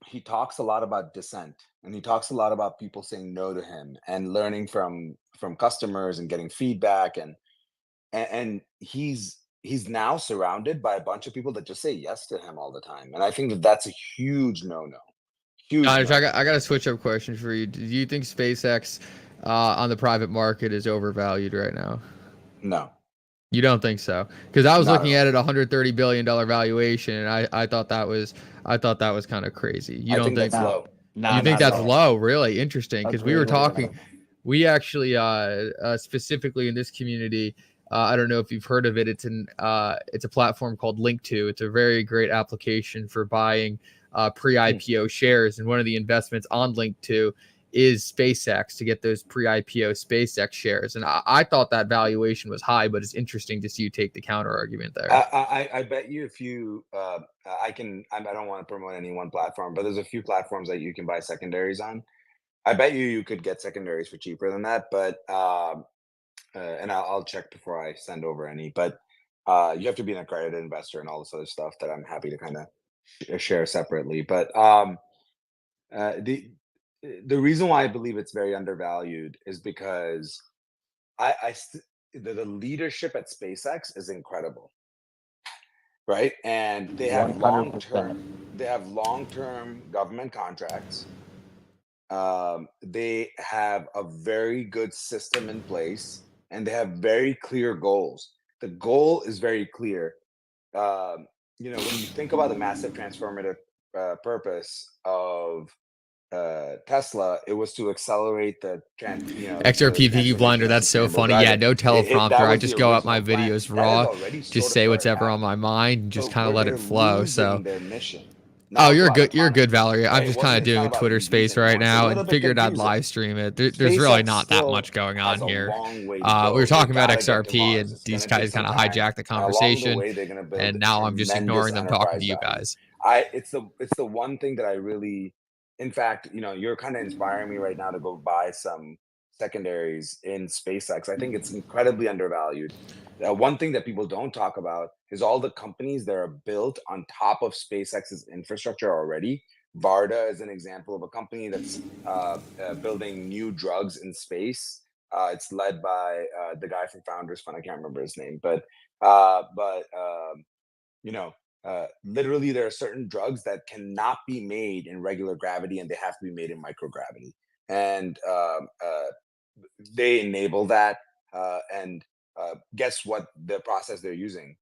K: he talks a lot about dissent, and he talks a lot about people saying no to him and learning from customers and getting feedback and he's now surrounded by a bunch of people that just say yes to him all the time, and I think that that's a huge no-no, Huge
B: Donish, I
K: money.
B: got a switch up question for you. Do you think SpaceX on the private market is overvalued right now?
K: No,
B: You don't think so? Because I was
K: not at
B: looking at
K: all.
B: it $130 billion valuation, and I thought that was kind of crazy. You
K: I
B: don't
K: think
B: think?
K: that's
J: No,
K: low.
J: no,
B: You think
J: not at
B: that's
J: all.
B: low? Really interesting. Because we
J: Agree
B: were
J: with
B: talking,
J: that.
B: we actually specifically in this community. I don't know if you've heard of it. It's a platform called Link2. It's a very great application for buying pre-IPO shares, and one of the investments on Link2 is SpaceX to get those pre-IPO SpaceX shares. And I thought that valuation was high, but it's interesting to see you take the counter argument there.
K: I bet you if you I don't want to promote any one platform, but there's a few platforms that you can buy secondaries on. I bet you could get secondaries for cheaper than that, but and I'll check before I send over any. But you have to be an accredited investor and all this other stuff that I'm happy to kind of share separately. But the reason why I believe it's very undervalued is because the leadership at SpaceX is incredible, right? And they have
J: 100%.
K: long-term government contracts. They have a very good system in place, and they have very clear goals. The goal is very clear. When you think about the massive transformative purpose of Tesla, it was to accelerate the
B: XRP Peaky
K: transformation
B: Blinder,
K: of
B: that's so
K: sustainable
B: funny. Yeah,
K: driving.
B: no teleprompter.
K: That
B: I
K: was the
B: just go out my
K: original plan.
B: videos
K: That has
B: raw,
K: already
B: just
K: sort of
B: say what's
K: started
B: ever on my
K: happening,
B: mind, and just
K: but
B: kind of
K: where
B: let
K: they're
B: it flow. So,
K: losing their mission.
B: oh,
K: Now,
B: you're
K: look,
B: good. You're good,
K: autonomy,
B: Valerie. I'm
K: right?
B: just kind of
K: It's
B: doing
K: not
B: a
K: about
B: Twitter
K: EVs
B: space right
K: anymore. It's a
B: now
K: little
B: and
K: bit
B: figured I'd
K: confusing.
B: live stream it. There's really
K: SpaceX
B: not that much
K: still
B: going
K: has
B: on
K: a
B: here.
K: long way to
B: We were
K: go. They
B: talking about
K: gotta get to
B: XRP,
K: Mars.
B: and
K: It's
B: these
K: gonna take
B: guys
K: some
B: kind of
K: time,
B: hijacked the
K: and along the
B: conversation.
K: way, they're gonna build
B: And now I'm just
K: tremendous
B: ignoring them talking
K: enterprise
B: to you
K: value.
B: guys.
K: It's the one thing that I really, in fact, you're kind of inspiring me right now to go buy some secondaries in SpaceX. I think it's incredibly undervalued. One thing that people don't talk about is all the companies that are built on top of SpaceX's infrastructure already. Varda is an example of a company that's building new drugs in space. It's led by the guy from Founders Fund. I can't remember his name, but you know, literally there are certain drugs that cannot be made in regular gravity, and they have to be made in microgravity. And they enable that. And guess what? The process they're using.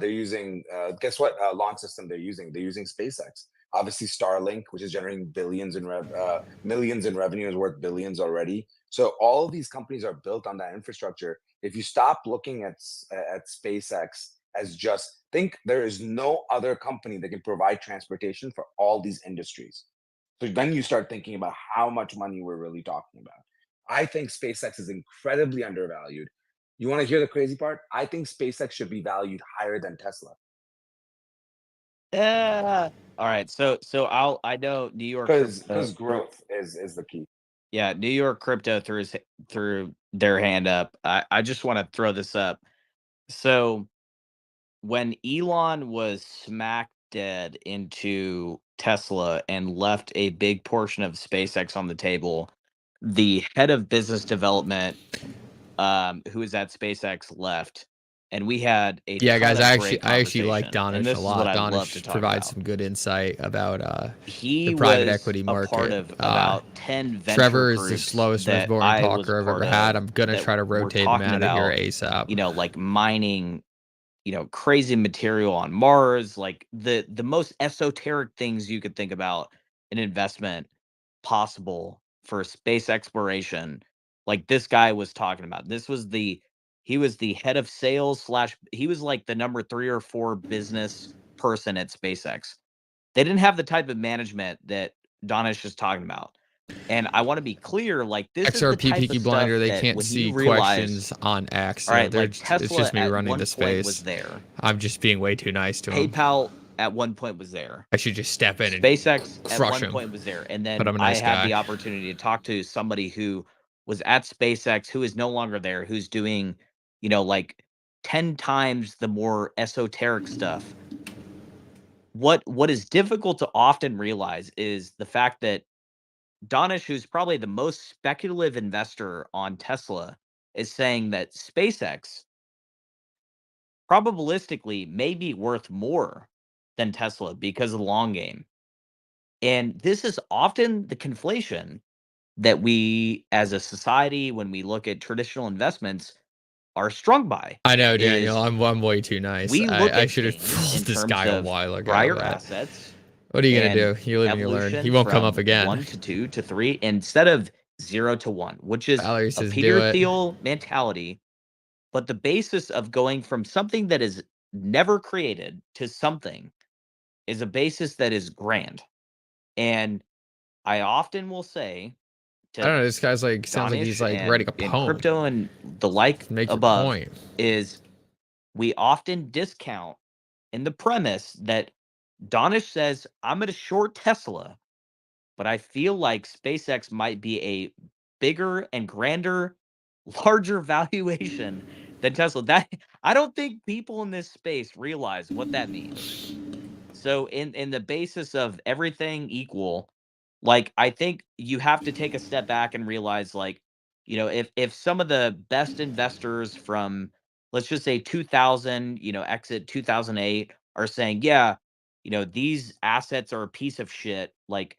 K: They're using. Guess what? Launch system they're using. They're using SpaceX. Obviously, Starlink, which is generating millions in revenue, is worth billions already. So all of these companies are built on that infrastructure. If you stop looking at SpaceX as just think, there is no other company that can provide transportation for all these industries. So then you start thinking about how much money we're really talking about. I think SpaceX is incredibly undervalued. You want to hear the crazy part? I think SpaceX should be valued higher than Tesla
J: All right. I know New York
K: because
J: crypto.
K: growth is the key.
J: Yeah, New York crypto threw their hand up. I just want to throw this up. So when Elon was smack dead into Tesla and left a big portion of SpaceX on the table, the head of business development, who was at SpaceX, left, and we had a
B: Yeah, guys,
J: ton of great
B: I actually like
J: conversation. And
B: Donish a
J: this is what
B: lot.
J: I'd love to
B: Donish
J: talk
B: provides
J: about.
B: some good insight about the
J: He
B: private
J: was
B: equity
J: a part
B: market.
J: of about 10 venture
B: Trevor is the
J: groups
B: slowest, most
J: that
B: boring
J: I was a
B: talker I've ever
J: part
B: had.
J: of
B: I'm gonna
J: that
B: try to
J: were
B: rotate him
J: talking
B: out of here
J: about,
B: ASAP.
J: like mining, crazy material on Mars, like the most esoteric things you could think about an investment possible for space exploration. Like this guy was talking about. He was the head of sales slash he was like the number 3 or 4 business person at SpaceX. They didn't have the type of management that Donish is talking about. And I want to be clear, like this is the
B: XRP
J: type of
B: Peaky Blinder,
J: stuff
B: they
J: that
B: can't
J: when you
B: see
J: realize,
B: questions on X.
J: all right, like
B: It's
J: Tesla
B: just me
J: at
B: running the
J: one point was
B: space.
J: there.
B: I'm just being way too nice to him.
J: PayPal at one point was there.
B: I should just step in and
J: SpaceX at
B: crush
J: one
B: him.
J: point was there. And
B: But
J: then
B: I'm a
J: I
B: nice
J: had
B: guy.
J: the opportunity to talk to somebody who was at SpaceX, who is no longer there, who's doing, like 10 times the more esoteric stuff. What is difficult to often realize is the fact that Donish, who's probably the most speculative investor on Tesla, is saying that SpaceX probabilistically may be worth more than Tesla because of the long game. And this is often the conflation that we as a society, when we look at traditional investments, are strung by.
B: I know, Daniel.
J: Is
B: I'm way too nice.
J: we look
B: I
J: at
B: should have
J: things
B: fooled
J: in
B: this
J: terms
B: guy a
J: of
B: while ago.
J: prior
B: But
J: assets
B: what are you gonna
J: and
B: do? You live and you learn. He
J: evolution
B: won't come up
J: from
B: again.
J: 1 to 2 to 3 instead of 0 to 1, which is
B: Valerie
J: a
B: says,
J: Peter
B: do it.
J: Thiel mentality. But the basis of going from something that is never created to something is a basis that is grand. And I often will say
B: I don't
J: to
B: know. This guy's like sounds like he's
J: Danish
B: like writing a
J: and in
B: poem.
J: crypto and the like
B: Make your
J: above
B: point.
J: is we often discount in the premise that Donish says, I'm going to short Tesla, but I feel like SpaceX might be a bigger and grander, larger valuation than Tesla. That I don't think people in this space realize what that means. So in the basis of everything equal, like I think you have to take a step back and realize, like, if some of the best investors from, let's just say 2000, exit 2008 are saying, yeah, these assets are a piece of shit. Like,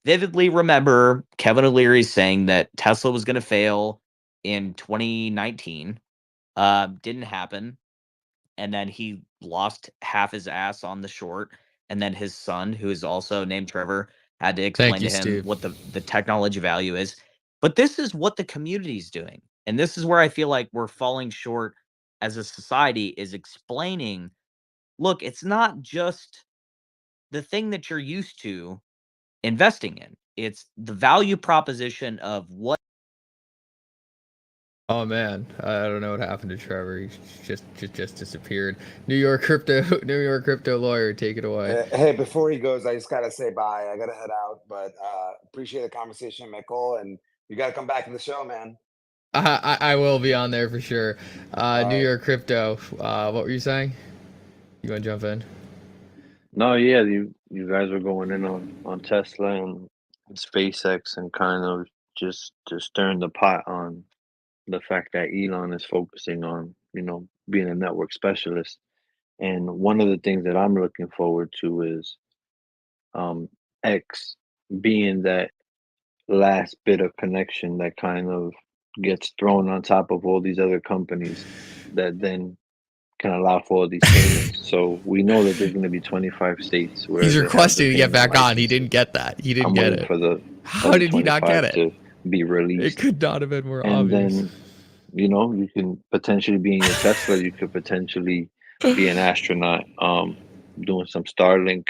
J: vividly remember Kevin O'Leary saying that Tesla was going to fail in 2019. Didn't happen. And then he lost half his ass on the short. And then his son, who is also named Trevor, had to
B: Thank
J: explain
B: you,
J: to him
B: Steve.
J: what the technology value is. But this is what the community is doing. And this is where I feel like we're falling short as a society, is explaining, look, it's not just the thing that you're used to investing in. It's the value proposition of what.
B: Oh man, I don't know what happened to Trevor. He just disappeared. New York crypto lawyer, take it away.
K: Hey, before he goes, I just gotta say bye. I gotta head out, but appreciate the conversation, Mikkel, and you gotta come back to the show, man.
B: I will be on there for sure.
K: All
B: New
K: right.
B: York crypto. What were you saying? You want to jump in?
H: No, yeah, you guys were going in on Tesla and SpaceX and kind of just stirring the pot on the fact that Elon is focusing on, being a network specialist. And one of the things that I'm looking forward to is X being that last bit of connection that kind of gets thrown on top of all these other companies that then can allow for all these payments. So we know that there's going to be 25 states where
B: He's
H: they have the
B: requesting to get
H: payment
B: back on. He
H: licenses.
B: didn't get that. He didn't
H: I'm
B: get
H: waiting
B: it.
H: for the
B: How did he not
H: 25
B: get it?
H: to be
B: It
H: released.
B: could not have been more
H: And
B: obvious.
H: then, you can potentially be in your Tesla. You could potentially be an astronaut, doing some Starlink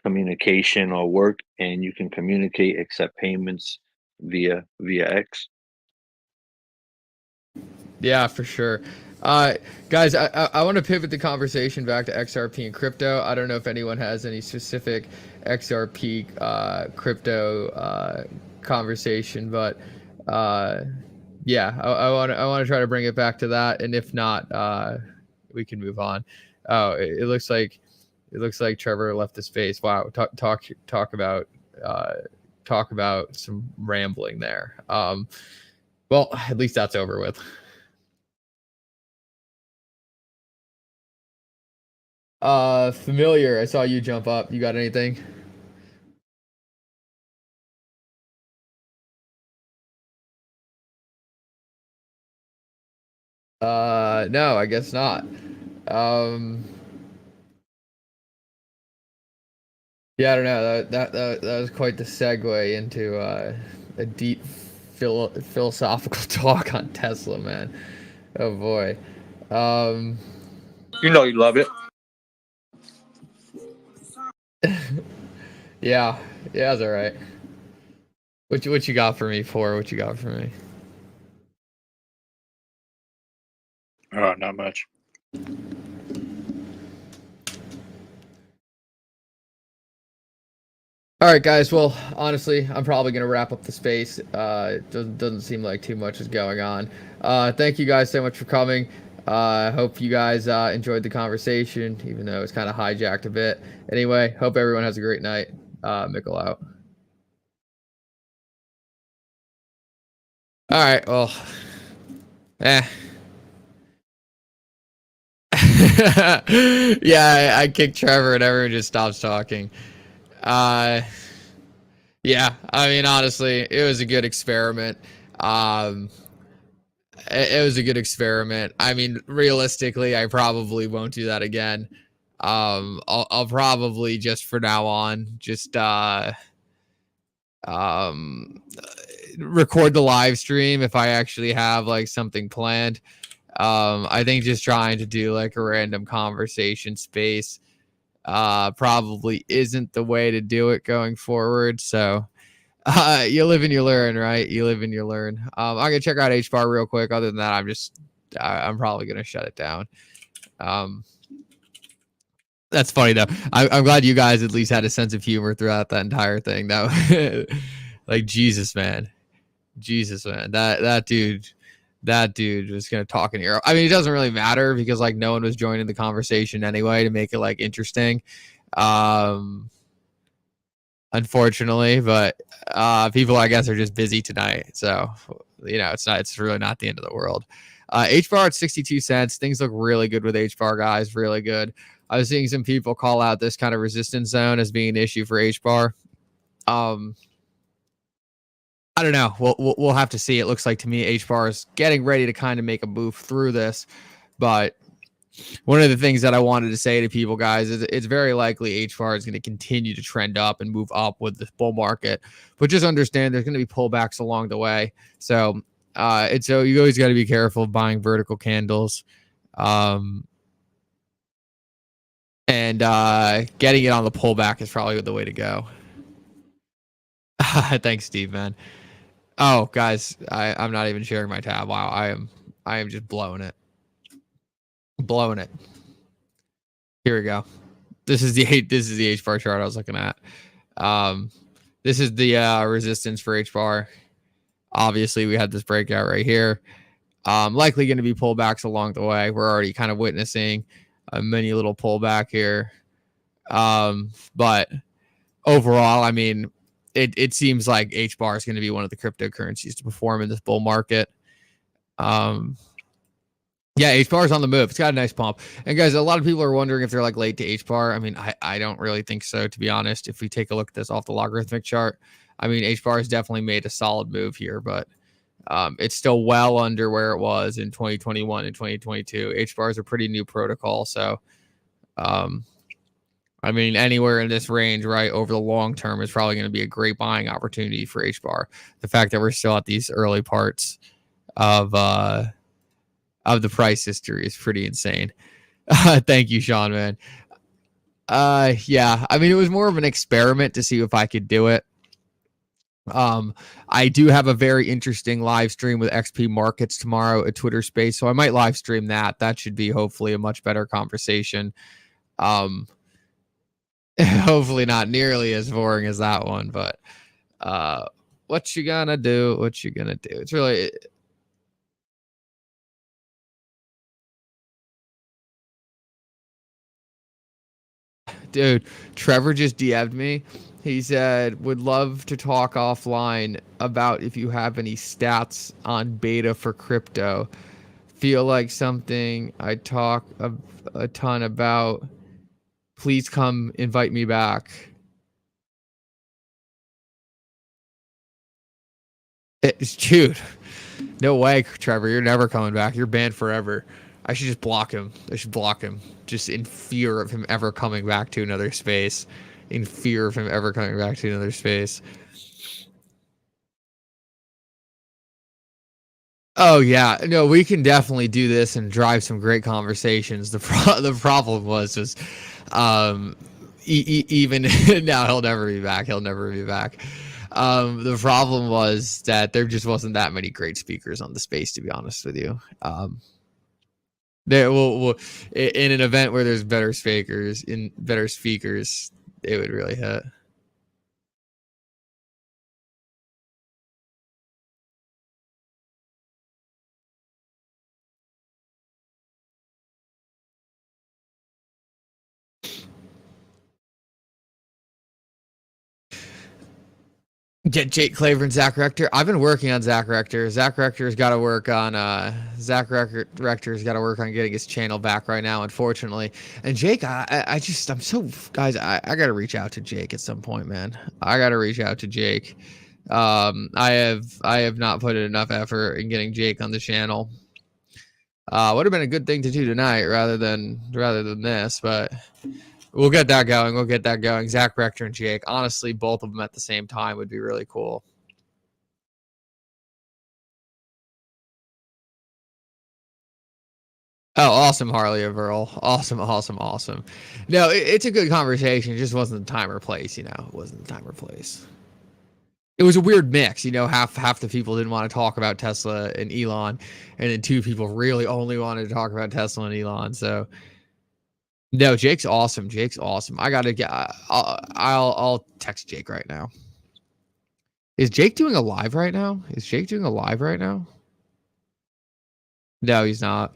H: communication or work, and you can communicate, accept payments via X.
B: Yeah, for sure. Guys, I want to pivot the conversation back to XRP and crypto. I don't know if anyone has any specific XRP crypto conversation, but yeah, I want to try to bring it back to that, and if not, we can move on. Oh, it looks like Trevor left the space. Wow, talk about some rambling there. Well, at least that's over with. Familiar. I saw you jump up. You got anything? No, I guess not. Yeah, I don't know. That was quite the segue into a deep philosophical talk on Tesla, man. Oh boy.
G: You know you love it.
B: Yeah, it's all right. What you got for me, What you got for me?
F: Not much.
B: All right, guys. Well, honestly, I'm probably gonna wrap up the space. It doesn't seem like too much is going on. Thank you guys so much for coming. I hope you guys enjoyed the conversation, even though it's kind of hijacked a bit. Anyway, hope everyone has a great night. Mikkel out. All right. Well, yeah, I kicked Trevor and everyone just stops talking. Yeah, I mean, honestly, it was a good experiment. Um, it was a good experiment. I mean, realistically, I probably won't do that again. I'll probably just for now on just um record the live stream if I actually have like something planned. I think just trying to do like a random conversation space probably isn't the way to do it going forward. So you live and you learn, right? You live and you learn. I'm gonna check out HBAR real quick. Other than that, I'm probably gonna shut it down. That's funny though. I'm glad you guys at least had a sense of humor throughout that entire thing. That like Jesus man. That dude was gonna talk in here. I mean, it doesn't really matter because like no one was joining the conversation anyway to make it like interesting. Unfortunately, but people I guess are just busy tonight. So, it's really not the end of the world. HBAR at 62 cents. Things look really good with HBAR, guys. Really good. I was seeing some people call out this kind of resistance zone as being an issue for HBAR. I don't know. We'll have to see. It looks like to me HBAR is getting ready to kind of make a move through this, but one of the things that I wanted to say to people, guys, is it's very likely HBAR is going to continue to trend up and move up with the bull market, but just understand there's going to be pullbacks along the way. So you always got to be careful of buying vertical candles, and getting it on the pullback is probably the way to go. Thanks, Steve, man. Oh, guys, I'm not even sharing my tab. Wow, I am just blowing it. Here we go. This is the HBAR chart I was looking at. This is the resistance for HBAR. Obviously, we had this breakout right here. Likely going to be pullbacks along the way. We're already kind of witnessing a mini little pullback here. But overall, I mean, it seems like HBAR is going to be one of the cryptocurrencies to perform in this bull market. Yeah, HBAR is on the move. It's got a nice pump. And guys, a lot of people are wondering if they're like late to HBAR. I mean, I don't really think so, to be honest. If we take a look at this off the logarithmic chart, I mean, HBAR has definitely made a solid move here, but it's still well under where it was in 2021 and 2022. HBAR is a pretty new protocol. So, I mean, anywhere in this range, right, over the long term is probably going to be a great buying opportunity for HBAR. The fact that we're still at these early parts of the price history is pretty insane. Thank you, Sean, man. Yeah, I mean, it was more of an experiment to see if I could do it. I do have a very interesting live stream with XP Markets tomorrow at Twitter Space, so I might live stream that. That should be hopefully a much better conversation. Hopefully not nearly as boring as that one, but what you gonna do? What you gonna do? It's really dude, Trevor just DM'd me. He said, would love to talk offline about if you have any stats on beta for crypto. Feel like something I talk a ton about. Please come invite me back. Dude, no way, Trevor. You're never coming back. You're banned forever. I should just block him. I should block him just in fear of him ever coming back to another space. In fear of him ever coming back to another space. Oh yeah, no, we can definitely do this and drive some great conversations. The problem was just, even now he'll never be back. He'll never be back. The problem was that there just wasn't that many great speakers on the space, to be honest with you. There will in an event where there's better speakers, it would really hit. Get Jake Claver and Zach Rector. I've been working on Zach Rector. Zach Rector's got to work on Rector's got to work on getting his channel back right now, unfortunately. And Jake, I'm so guys. I got to reach out to Jake at some point, man. I got to reach out to Jake. I have not put in enough effort in getting Jake on the channel. Would have been a good thing to do tonight rather than this, but we'll get that going. We'll get that going. Zach Rector and Jake. Honestly, both of them at the same time would be really cool. Oh, awesome, Harley Overall. Awesome. No, it's a good conversation. It just wasn't the time or place, you know. It wasn't the time or place. It was a weird mix, you know. Half the people didn't want to talk about Tesla and Elon, and then 2 people really only wanted to talk about Tesla and Elon. So, no, Jake's awesome. I gotta get. I'll text Jake right now. Is Jake doing a live right now? No, he's not.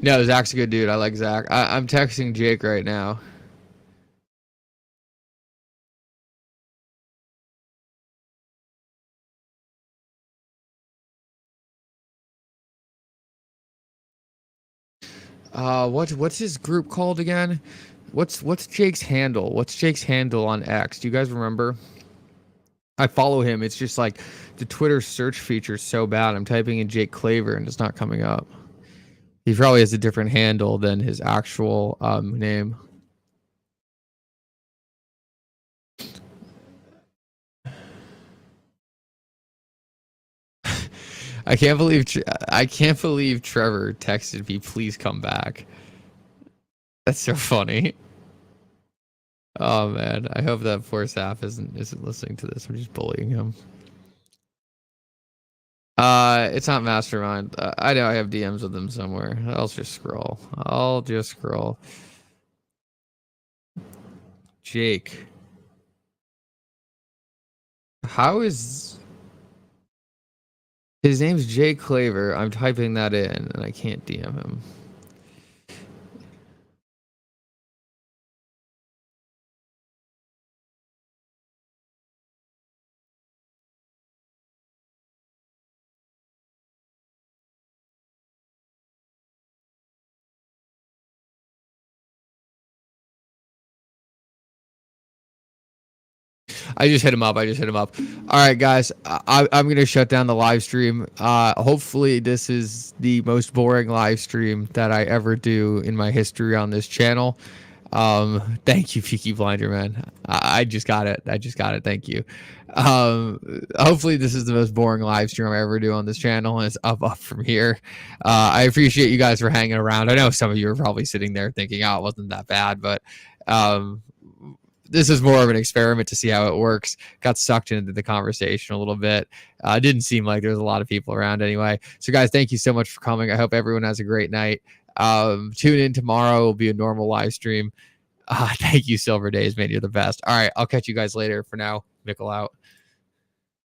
B: No, Zach's a good dude. I like Zach. I'm texting Jake right now. What's his group called again? What's Jake's handle? What's Jake's handle on X? Do you guys remember? I follow him. It's just like the Twitter search feature is so bad. I'm typing in Jake Claver and it's not coming up. He probably has a different handle than his actual name. I can't believe Trevor texted me, "Please come back." That's so funny. Oh man, I hope that poor Saf isn't listening to this. I'm just bullying him. It's not Mastermind. I know I have DMs with him somewhere. I'll just scroll. Jake. How is his name's Jake Claver? I'm typing that in and I can't DM him. I just hit him up. All right, guys. I'm going to shut down the live stream. Hopefully, this is the most boring live stream that I ever do in my history on this channel. Thank you, Peaky Blinder, man. I just got it. Thank you. Hopefully, this is the most boring live stream I ever do on this channel, and it's up from here. I appreciate you guys for hanging around. I know some of you are probably sitting there thinking, oh, it wasn't that bad, but this is more of an experiment to see how it works. Got sucked into the conversation a little bit. Didn't seem like there was a lot of people around anyway. So guys, thank you so much for coming. I hope everyone has a great night. Tune in tomorrow. It'll be a normal live stream. Thank you, Silver Days, man. You're the best. All right, I'll catch you guys later. For now, Mickle out.